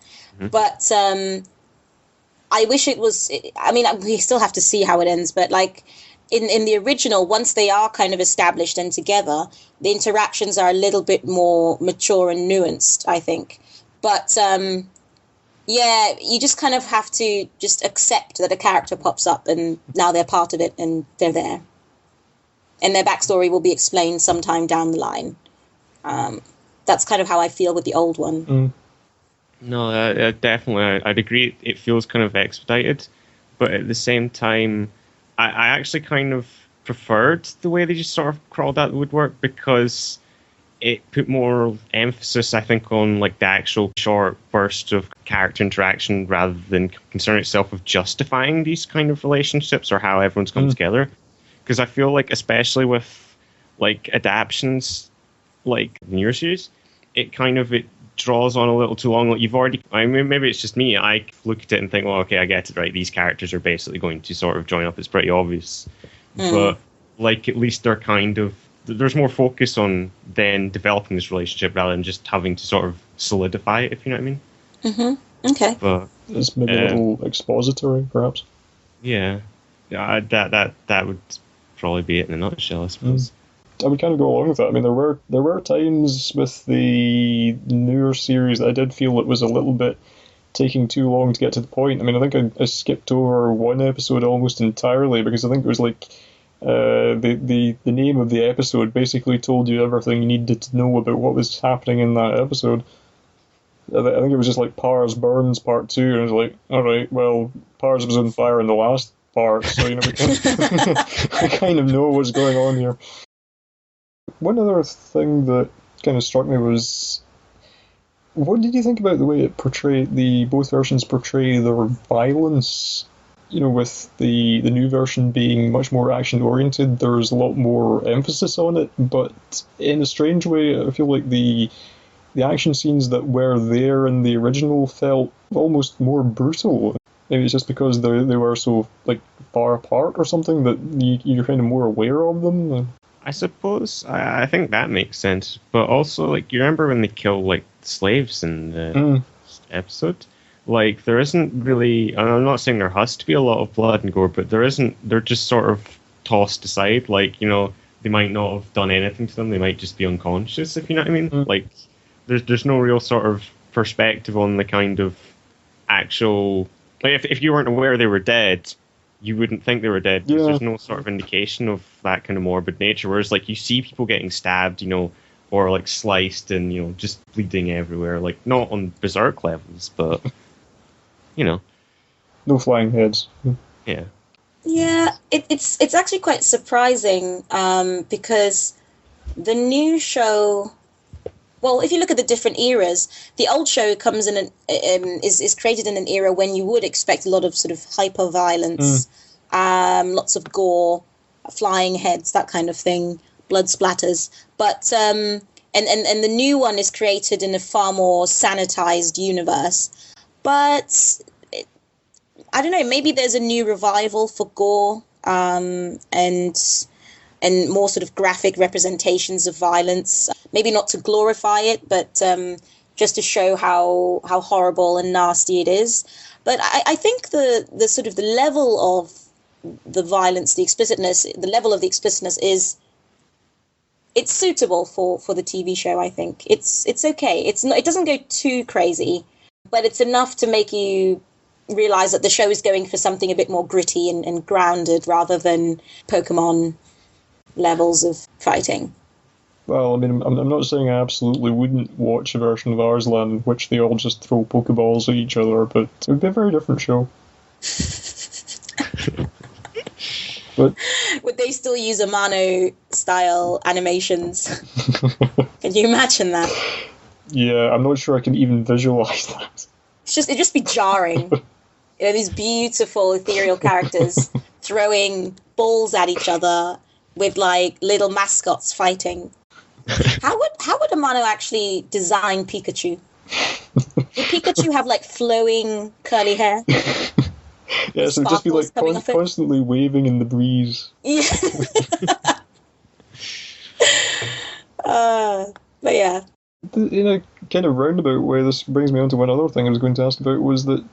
but I wish it was. I mean, we still have to see how it ends, but like in the original, once they are kind of established and together, the interactions are a little bit more mature and nuanced, I think. But yeah, you just kind of have to just accept that a character pops up and now they're part of it and they're there. And their backstory will be explained sometime down the line. That's kind of how I feel with the old one. No, definitely. I'd agree. It feels kind of expedited, but at the same time, I actually kind of preferred the way they just sort of crawled out the woodwork, because it put more emphasis, I think, on like the actual short burst of character interaction rather than concern itself with justifying these kind of relationships or how everyone's come together. Because I feel like, especially with like adaptions like the newer series, it draws on a little too long. Like you've already, I mean, maybe it's just me. I look at it and think, well, okay, I get it, right? These characters are basically going to sort of join up. It's pretty obvious, but like at least they're kind of, there's more focus on then developing this relationship rather than just having to sort of solidify it, if you know what I mean. Okay. But it's maybe a little expository, perhaps. Yeah, that would probably be it in a nutshell, I suppose. I would kind of go along with that. I mean, there were times with the newer series that I did feel it was a little bit taking too long to get to the point. I mean, I think I skipped over one episode almost entirely because I think it was like the name of the episode basically told you everything you needed to know about what was happening in that episode. I think it was just like Pars Burns Part 2, and it was like, alright, well, Pars was on fire in the last part, so, you know, we kind of know what's going on here. One other thing that kind of struck me was, what did you think about the way it portrayed, both versions portray their violence? You know, with the new version being much more action-oriented, there's a lot more emphasis on it, but in a strange way, I feel like the action scenes that were there in the original felt almost more brutal. Maybe it's just because they were so, like, far apart or something, that you're kind of more aware of them. I suppose I think that makes sense, but also like you remember when they kill like slaves in the episode, like there isn't really. And I'm not saying there has to be a lot of blood and gore, but there isn't. They're just sort of tossed aside. Like they might not have done anything to them. They might just be unconscious. If you know what I mean. Like there's no real sort of perspective on the kind of actual. Like if you weren't aware they were dead, you wouldn't think they were dead because there's no sort of indication of that kind of morbid nature. Whereas, like, you see people getting stabbed, or like sliced and just bleeding everywhere. Like, not on berserk levels, but no flying heads. Yeah. Yeah, it's actually quite surprising because the new show. Well, if you look at the different eras, the old show comes in is created in an era when you would expect a lot of sort of hyper violence, lots of gore, flying heads, that kind of thing, blood splatters. But and the new one is created in a far more sanitized universe. But I don't know, maybe there's a new revival for gore and more sort of graphic representations of violence. Maybe not to glorify it, but just to show how horrible and nasty it is. But I think the sort of the level of the violence, the explicitness, the level of the explicitness it's suitable for the TV show. I think it's okay. It doesn't go too crazy, but it's enough to make you realize that the show is going for something a bit more gritty and grounded rather than Pokemon levels of fighting. Well, I mean, I'm not saying I absolutely wouldn't watch a version of Arslan in which they all just throw Pokeballs at each other, but it would be a very different show. But would they still use Amano-style animations? Can you imagine that? Yeah, I'm not sure I can even visualize that. It'd just be jarring. These beautiful ethereal characters throwing balls at each other with like little mascots fighting. How would Amano actually design Pikachu? Would Pikachu have like flowing curly hair? Yeah, so it'd just be like constantly waving in the breeze. Yeah. But yeah. In a kind of roundabout way, this brings me on to one other thing I was going to ask about, was that,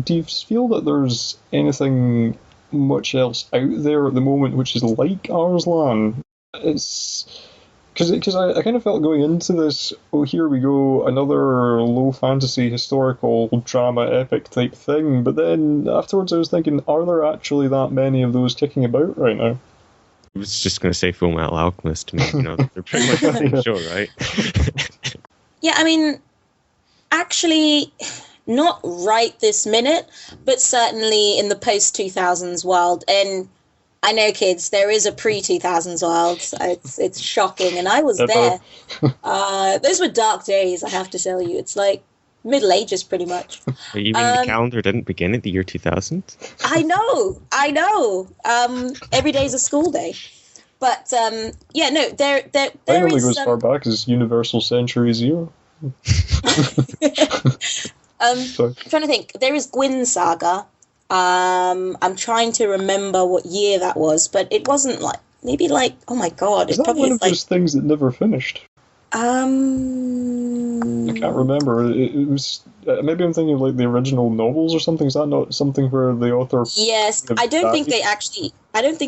do you feel that there's anything much else out there at the moment which is like Arslan? It's because I kind of felt going into this, here we go, another low fantasy historical drama epic type thing, but then afterwards I was thinking, are there actually that many of those kicking about right now? I was just going to say Full Metal Alchemist. I mean, they're pretty much the same show, right? Yeah, I mean, actually, not right this minute, but certainly in the post-2000s world. And I know, kids, there is a pre-2000s world. It's shocking, and I was there. Those were dark days, I have to tell you. It's like Middle Ages, pretty much. You mean the calendar didn't begin at the year 2000? I know. Every day is a school day. But, yeah, no, there I only is... go as far back as Universal Century Zero. I'm trying to think. There is Gwyn Saga. I'm trying to remember what year that was, but it wasn't like, maybe like, oh my god. Is that one of those things that never finished? I can't remember. It was maybe I'm thinking of like the original novels or something. Is that not something where the author? Yes, I don't think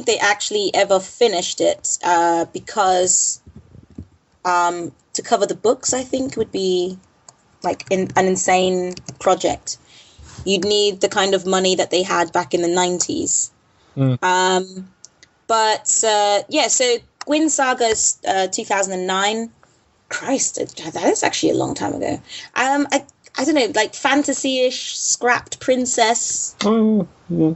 they actually ever finished it because to cover the books, I think would be like an insane project. You'd need the kind of money that they had back in the 90s. But yeah, so Gwyn Saga's 2009. Christ, that is actually a long time ago. I don't know, like fantasy-ish, scrapped princess. Oh, yeah.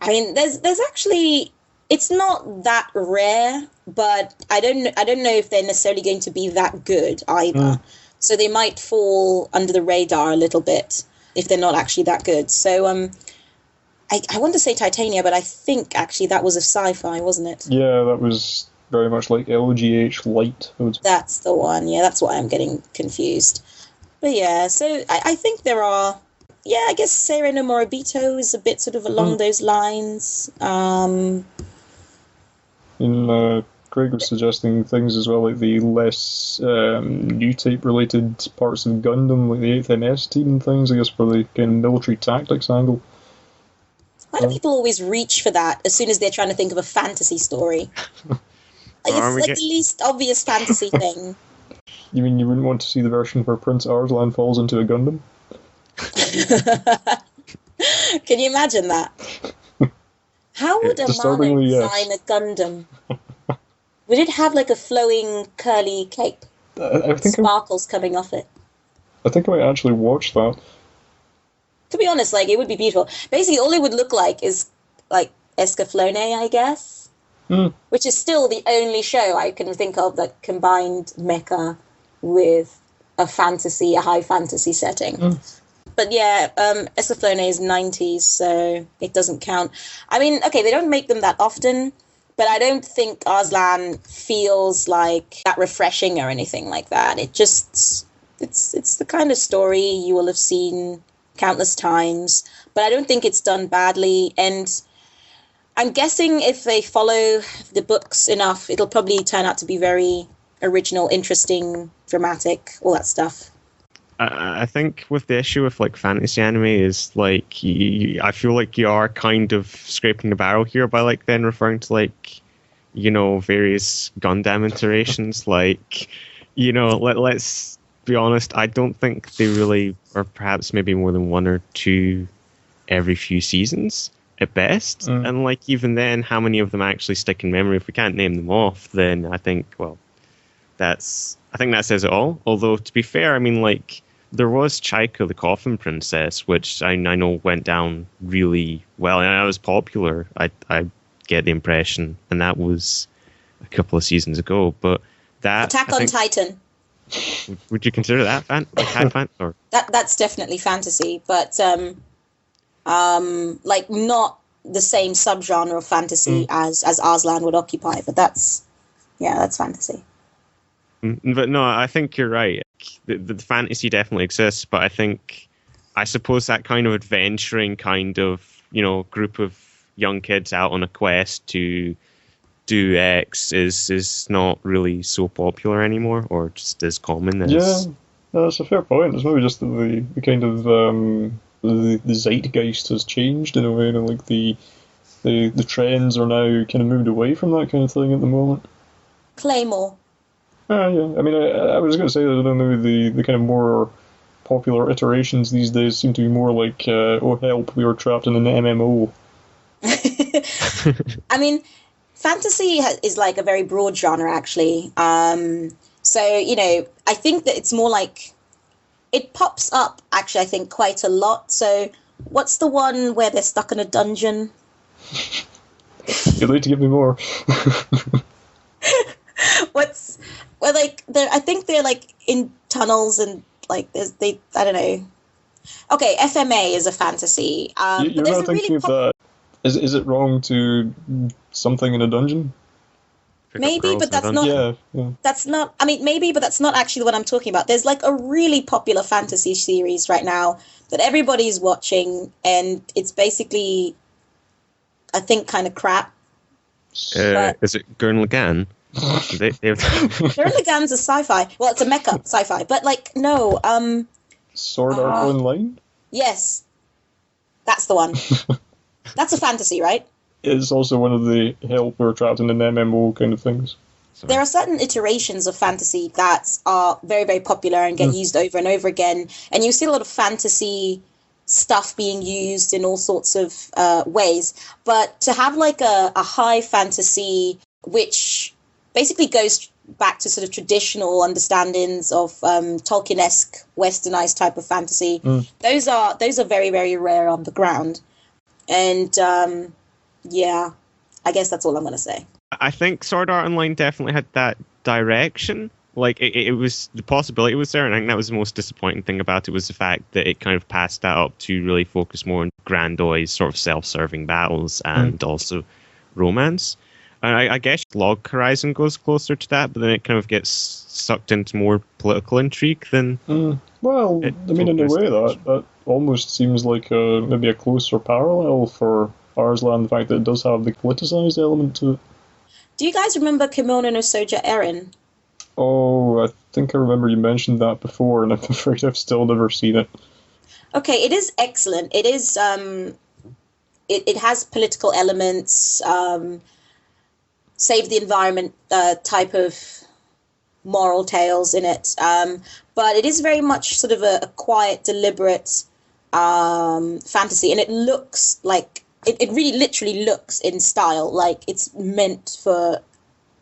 I mean, there's actually, it's not that rare, but I don't know if they're necessarily going to be that good either. So they might fall under the radar a little bit if they're not actually that good. So I want to say Titania, but I think actually that was a sci-fi, wasn't it? Yeah, that was very much like LGH Light. That's the one. Yeah, that's why I'm getting confused. But yeah, so I think there are yeah, I guess Seirei no Moribito is a bit sort of along those lines. Craig was suggesting things as well, like the less new type related parts of Gundam, like the 8th MS team and things, I guess, for the kind of military tactics angle. Why do people always reach for that as soon as they're trying to think of a fantasy story? Like, it's like the least obvious fantasy thing. You mean you wouldn't want to see the version where Prince Arslan falls into a Gundam? Can you imagine that? How would a Mano design a Gundam? Would it have like a flowing curly cape? I think sparkles coming off it. I think I might actually watch that. To be honest, like, it would be beautiful. Basically, all it would look like is like Escaflowne, I guess, which is still the only show I can think of that combined mecha with a high fantasy setting. But yeah, Escaflowne is 90s, so it doesn't count. I mean, okay, they don't make them that often, but I don't think Arslan feels like that refreshing or anything like that. It just, it's the kind of story you will have seen countless times, but I don't think it's done badly. And I'm guessing if they follow the books enough, it'll probably turn out to be very original, interesting, dramatic, all that stuff. I think with the issue with like fantasy anime is like I feel like you are kind of scraping the barrel here by like then referring to like, you know, various Gundam iterations. Like, you know, let's be honest, I don't think they really, or perhaps maybe more than one or two every few seasons at best. And like even then, how many of them actually stick in memory? If we can't name them off, then I think, well, I think that says it all. Although to be fair, I mean, like, there was Chaika the Coffin Princess, which I know went down really well, and that was popular. I get the impression, and that was a couple of seasons ago. But that Attack on Titan. Would you consider that or that's definitely fantasy, but like not the same subgenre of fantasy as Arslan would occupy. But that's fantasy. But no, I think you're right. The fantasy definitely exists, but I suppose that kind of adventuring kind of, you know, group of young kids out on a quest to do X is not really so popular anymore, or just as common as... Yeah, that's a fair point. It's maybe just that the kind of the zeitgeist has changed in a way, and like the trends are now kind of moved away from that kind of thing at the moment. Claymore. Yeah. I mean, I was going to say that I don't know, the kind of more popular iterations these days seem to be more like, oh help, we were trapped in an MMO. I mean, fantasy is like a very broad genre, actually. So, you know, I think that it's more like, it pops up, actually, I think, quite a lot. So, what's the one where they're stuck in a dungeon? You'd like to give me more. I think they're like in tunnels and like I don't know. Okay, FMA is a fantasy. You're not thinking of that. Is it wrong to something in a dungeon? Maybe, but that's not. Yeah. That's not. I mean, maybe, but that's not actually what I'm talking about. There's like a really popular fantasy series right now that everybody's watching, and it's basically, I think, kind of crap. Is it Gurren Lagann? Gurren Lagann's a sci-fi. Well, it's a mecha sci-fi, but like no. Sword Art Online? Yes, that's the one. That's a fantasy, right? It's also one of the help we're trapped in an MMO kind of things. There are certain iterations of fantasy that are very, very popular and get used over and over again, and you see a lot of fantasy stuff being used in all sorts of ways. But to have like a high fantasy, which basically goes back to sort of traditional understandings of Tolkien-esque westernized type of fantasy, those are very, very rare on the ground. And yeah, I guess that's all I'm going to say. I think Sword Art Online definitely had that direction. Like, it was, the possibility was there, and I think that was the most disappointing thing about it, was the fact that it kind of passed that up to really focus more on grandiose, sort of self-serving battles and also romance. And I guess Log Horizon goes closer to that, but then it kind of gets sucked into more political intrigue than... Well, I mean, in a way, that almost seems like maybe a closer parallel for Arslan, the fact that it does have the politicized element to it. Do you guys remember Kimono no Soja Eren? Oh, I think I remember you mentioned that before, and I'm afraid I've still never seen it. Okay, it is excellent. It is it has political elements, save the environment type of moral tales in it. But it is very much sort of a quiet, deliberate fantasy, and it looks like it really literally looks in style like it's meant for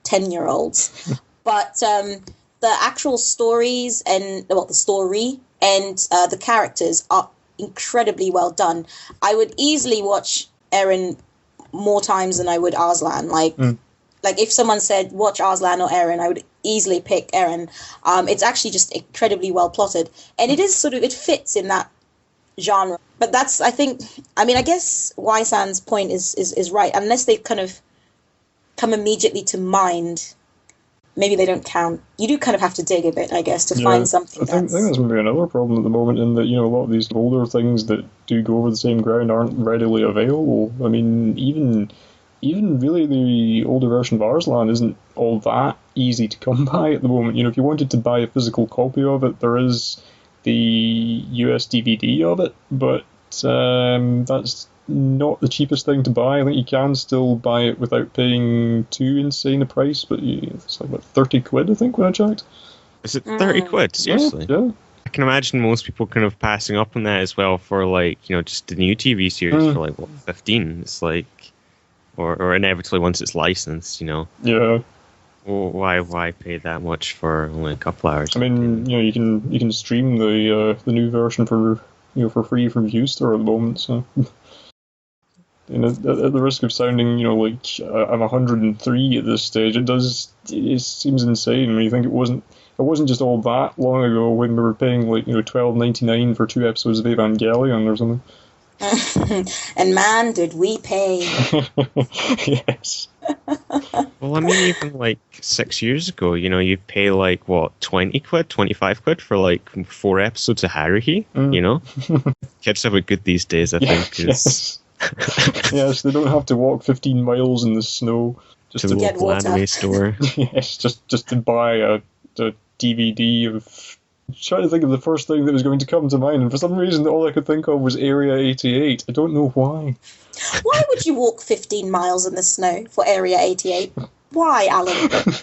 10-year-olds. But the actual stories and the story and the characters are incredibly well done. I would easily watch Eren more times than I would Arslan. Like if someone said watch Arslan or Eren, I would easily pick Eren. It's actually just incredibly well plotted, and it is sort of, it fits in that genre. But that's, I think, I mean, I guess Y-San's point is right. Unless they kind of come immediately to mind, maybe they don't count. You do kind of have to dig a bit, I guess, to find something. I think that's maybe another problem at the moment, in that, a lot of these older things that do go over the same ground aren't readily available. I mean, even really the older version of Arslan isn't all that easy to come by at the moment. If you wanted to buy a physical copy of it, there is the US DVD of it, but that's not the cheapest thing to buy. I think you can still buy it without paying too insane a price, but it's like, what, 30 quid, I think, when I checked. Is it 30 quid? Seriously? Yeah. I can imagine most people kind of passing up on that as well for, like, just the new TV series for, like, 15? It's like, or inevitably once it's licensed, Yeah. Well, why pay that much for only a couple hours? I mean, you can stream the new version for free from Viewster at the moment, so... at the risk of sounding, like I'm 103 at this stage, it seems insane when you think it wasn't just all that long ago when we were paying like $12.99 for 2 episodes of Evangelion or something. And man, did we pay. Yes. Well, I mean, even like 6 years ago, you'd pay like, what, 20 quid, 25 quid for like 4 episodes of Haruhi, Kids have it good these days, I think. Yes. Yes, they don't have to walk 15 miles in the snow just to the local anime store. Yes, just to buy a DVD of... I'm trying to think of the first thing that was going to come to mind, and for some reason all I could think of was Area 88. I don't know why. Why would you walk 15 miles in the snow for Area 88? Why, Alan?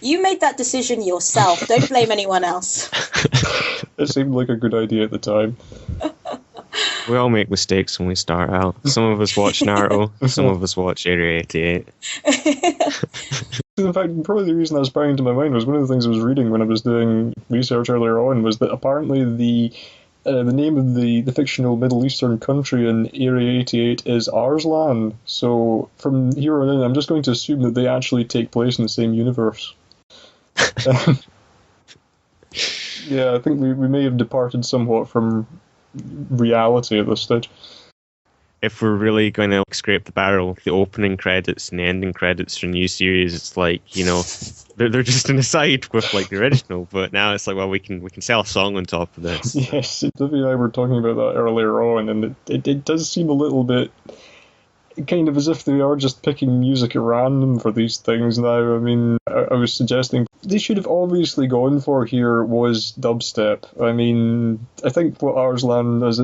You made that decision yourself. Don't blame anyone else. It seemed like a good idea at the time. We all make mistakes when we start out. Some of us watch Naruto, some of us watch Area 88. In fact, probably the reason that sprang into my mind was one of the things I was reading when I was doing research earlier on was that apparently the name of the fictional Middle Eastern country in Area 88 is Arslan. So from here on in, I'm just going to assume that they actually take place in the same universe. Yeah, I think we may have departed somewhat from reality at this stage. If we're really going to scrape the barrel, the opening credits and the ending credits for new series, it's like, they're just an aside with like the original, but now it's like, well, we can sell a song on top of this. Yes, Livy and I were talking about that earlier on, and it does seem a little bit kind of as if they are just picking music at random for these things now. I mean, I was suggesting they should have obviously gone for here was dubstep. I mean, I think what Arslan as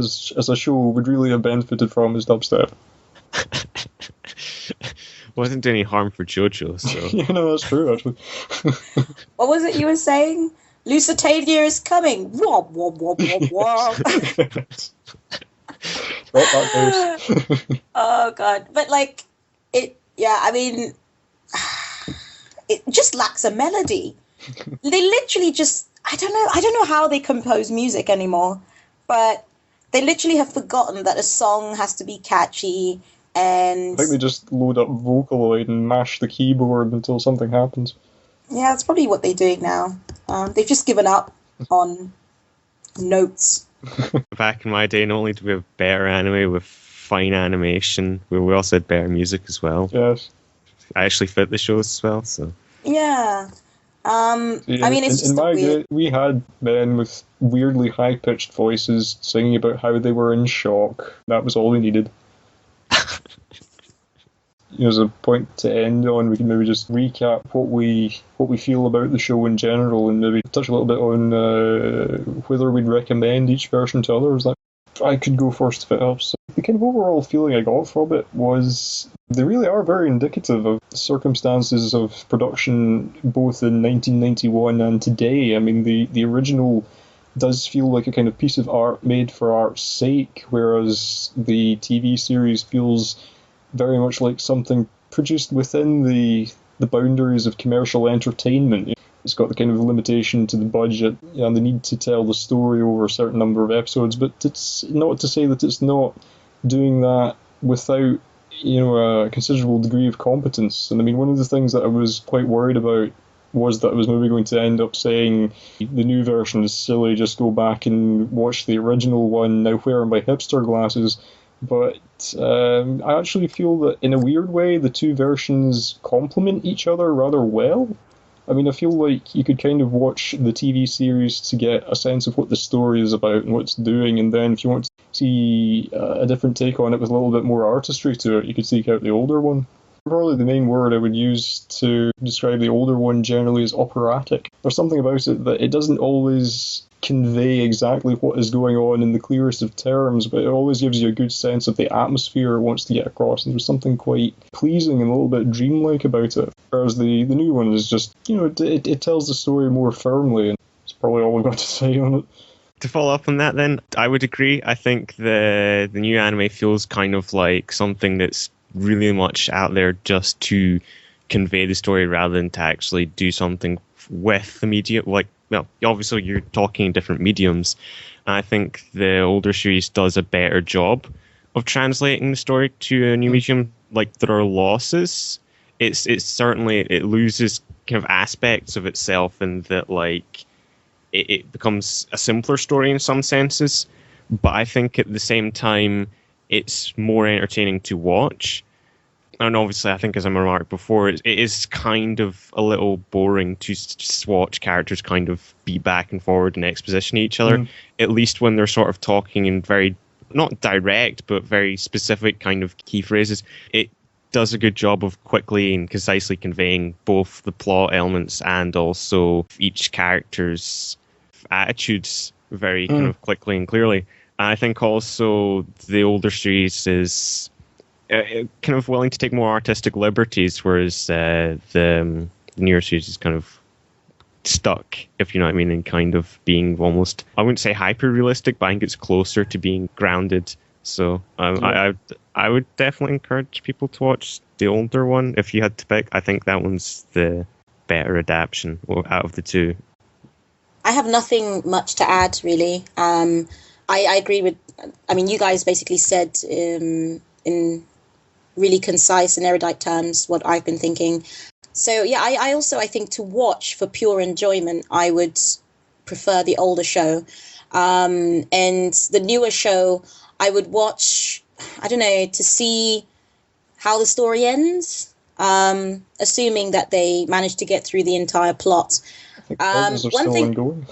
a show would really have benefited from is dubstep. Wasn't doing any harm for JoJo, so... Yeah, no, that's true, actually. What was it you were saying? Lusitania is coming! Wob, wob, wob, wob, wob. Oh god, but like it, yeah, I mean, it just lacks a melody. They literally just, I don't know how they compose music anymore, but they literally have forgotten that a song has to be catchy. And I think they just load up Vocaloid and mash the keyboard until something happens. Yeah, that's probably what they're doing now. They've just given up on notes. Back in my day, not only did we have better anime with fine animation, we also had better music as well. Yes. I actually fit the shows as well, so... Yeah. See, I mean, it's in just a my weird. day, we had men with weirdly high-pitched voices singing about how they were in shock. That was all we needed. As a point to end on, we can maybe just recap what we feel about the show in general, and maybe touch a little bit on whether we'd recommend each version to others. Like, I could go first if it helps. So the kind of overall feeling I got from it was they really are very indicative of the circumstances of production both in 1991 and today. I mean, the original does feel like a kind of piece of art made for art's sake, whereas the TV series feels very much like something produced within the boundaries of commercial entertainment. It's got the kind of limitation to the budget and the need to tell the story over a certain number of episodes, but it's not to say that it's not doing that without a considerable degree of competence. And I mean, one of the things that I was quite worried about was that I was maybe going to end up saying the new version is silly, just go back and watch the original one, now wearing my hipster glasses. But I actually feel that in a weird way the two versions complement each other rather well. I mean, I feel like you could kind of watch the TV series to get a sense of what the story is about and what it's doing, and then if you want to see a different take on it with a little bit more artistry to it, you could seek out the older one. Probably the main word I would use to describe the older one generally is operatic. There's something about it that it doesn't always convey exactly what is going on in the clearest of terms, but it always gives you a good sense of the atmosphere it wants to get across, and there's something quite pleasing and a little bit dreamlike about it. Whereas the new one is just, it tells the story more firmly, and that's probably all I've got to say on it. To follow up on that then, I would agree. I think the new anime feels kind of like something that's really much out there just to convey the story rather than to actually do something with the media. Like, well, obviously you're talking different mediums. And I think the older series does a better job of translating the story to a new medium. Like, there are losses. It's certainly, it loses kind of aspects of itself, in that, like, it becomes a simpler story in some senses. But I think at the same time, it's more entertaining to watch. And obviously, I think, as I remarked before, it is kind of a little boring to just watch characters kind of beat back and forward and exposition each other, at least when they're sort of talking in very, not direct, but very specific kind of key phrases. It does a good job of quickly and concisely conveying both the plot elements and also each character's attitudes very kind of quickly and clearly. And I think also the older series is kind of willing to take more artistic liberties, whereas the newer series is kind of stuck, if you know what I mean, in kind of being almost, I wouldn't say hyper realistic, but I think it's closer to being grounded. So I would definitely encourage people to watch the older one if you had to pick. I think that one's the better adaptation out of the two. I have nothing much to add, really. I agree with, I mean, you guys basically said in really concise and erudite terms what I've been thinking. So yeah, I also, I think, to watch for pure enjoyment, I would prefer the older show. And the newer show, I would watch, I don't know, to see how the story ends, assuming that they managed to get through the entire plot. I think puzzles are still ongoing.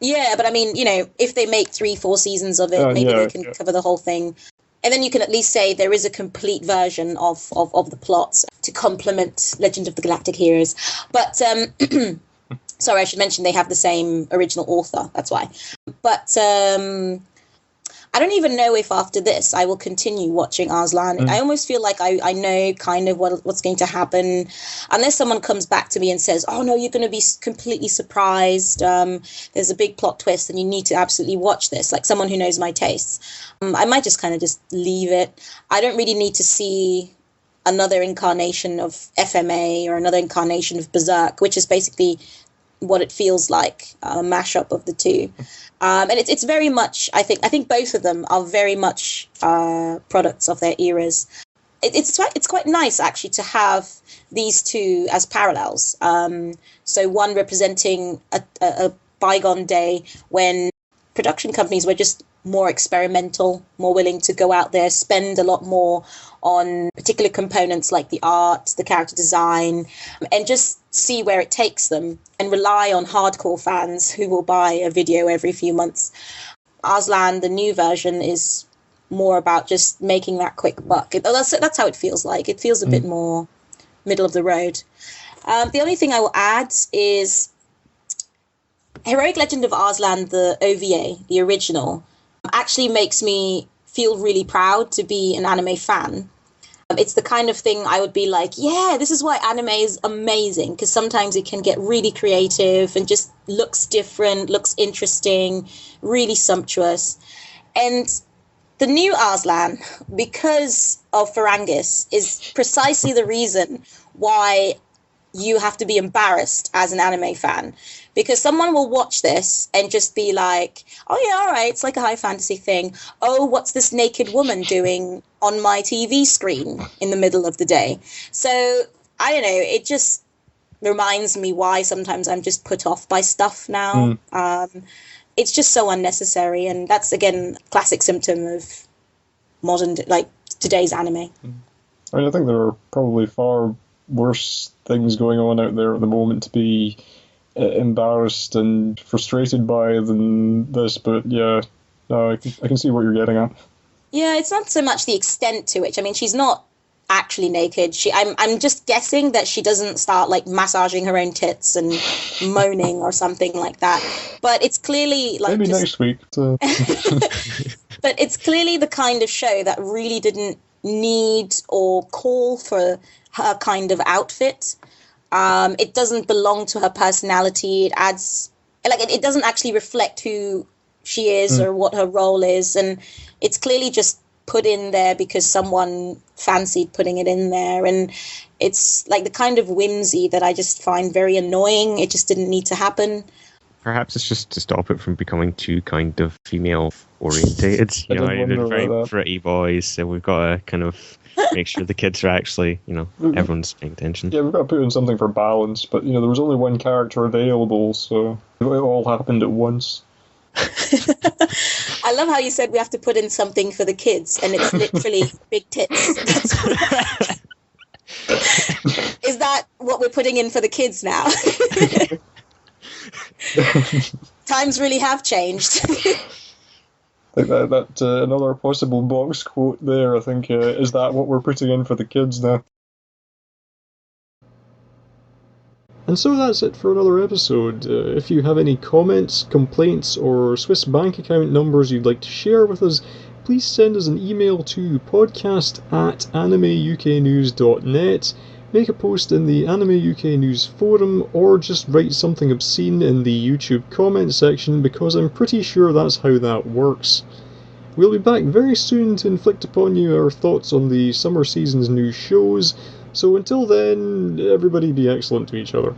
Yeah, but I mean, if they make 3-4 seasons of it, maybe they can cover the whole thing. And then you can at least say there is a complete version of the plot to complement Legend of the Galactic Heroes. But, sorry, I should mention they have the same original author, that's why. But I don't even know if after this I will continue watching Arslan. I almost feel like I know kind of what's going to happen, unless someone comes back to me and says, oh no, you're going to be completely surprised. There's a big plot twist and you need to absolutely watch this, like someone who knows my tastes. I might just kind of just leave it. I don't really need to see another incarnation of FMA or another incarnation of Berserk, which is basically what it feels like, a mashup of the two. And it's very much, I think both of them are very much products of their eras. It's quite nice, actually, to have these two as parallels. So one representing a bygone day when production companies were just more experimental, more willing to go out there, spend a lot more on particular components like the art, the character design, and just see where it takes them and rely on hardcore fans who will buy a video every few months. Arslan, the new version, is more about just making that quick buck. That's how it feels like. It feels a bit more middle of the road. The only thing I will add is Heroic Legend of Arslan, the OVA, the original, actually makes me feel really proud to be an anime fan. It's the kind of thing I would be like, yeah, this is why anime is amazing, because sometimes it can get really creative and just looks different, looks interesting, really sumptuous. And the new Arslan, because of Ferengis, is precisely the reason why you have to be embarrassed as an anime fan, because someone will watch this and just be like, oh yeah, all right, it's like a high fantasy thing. Oh, what's this naked woman doing on my TV screen in the middle of the day? So I don't know, it just reminds me why sometimes I'm just put off by stuff now. It's just so unnecessary, and that's again classic symptom of today's anime. I mean, I think there are probably far worse things going on out there at the moment to be embarrassed and frustrated by than this, but yeah, no, I can see what you're getting at. Yeah, it's not so much the extent to which, I mean, she's not actually naked. I'm just guessing that she doesn't start like massaging her own tits and moaning or something like that. But it's clearly like maybe next week. But it's clearly the kind of show that really didn't need or call for her kind of outfit. It doesn't belong to her personality. It adds it doesn't actually reflect who she is or what her role is, and it's clearly just put in there because someone fancied putting it in there, and it's like the kind of whimsy that I just find very annoying. It just didn't need to happen. Perhaps it's just to stop it from becoming too kind of female orientated. You know, they're very pretty boys, so we've got to kind of make sure the kids are actually, everyone's paying attention. Yeah, we've got to put in something for balance, but there was only one character available, so it all happened at once. I love how you said we have to put in something for the kids, and it's literally big tits. Is that what we're putting in for the kids now? Times really have changed. I think that another possible box quote there, I think, is that what we're putting in for the kids now? And so that's it for another episode. If you have any comments, complaints, or Swiss bank account numbers you'd like to share with us, please send us an email to podcast@animeuknews.net, make a post in the Anime UK News forum, or just write something obscene in the YouTube comment section, because I'm pretty sure that's how that works. We'll be back very soon to inflict upon you our thoughts on the summer season's new shows, so until then, everybody be excellent to each other.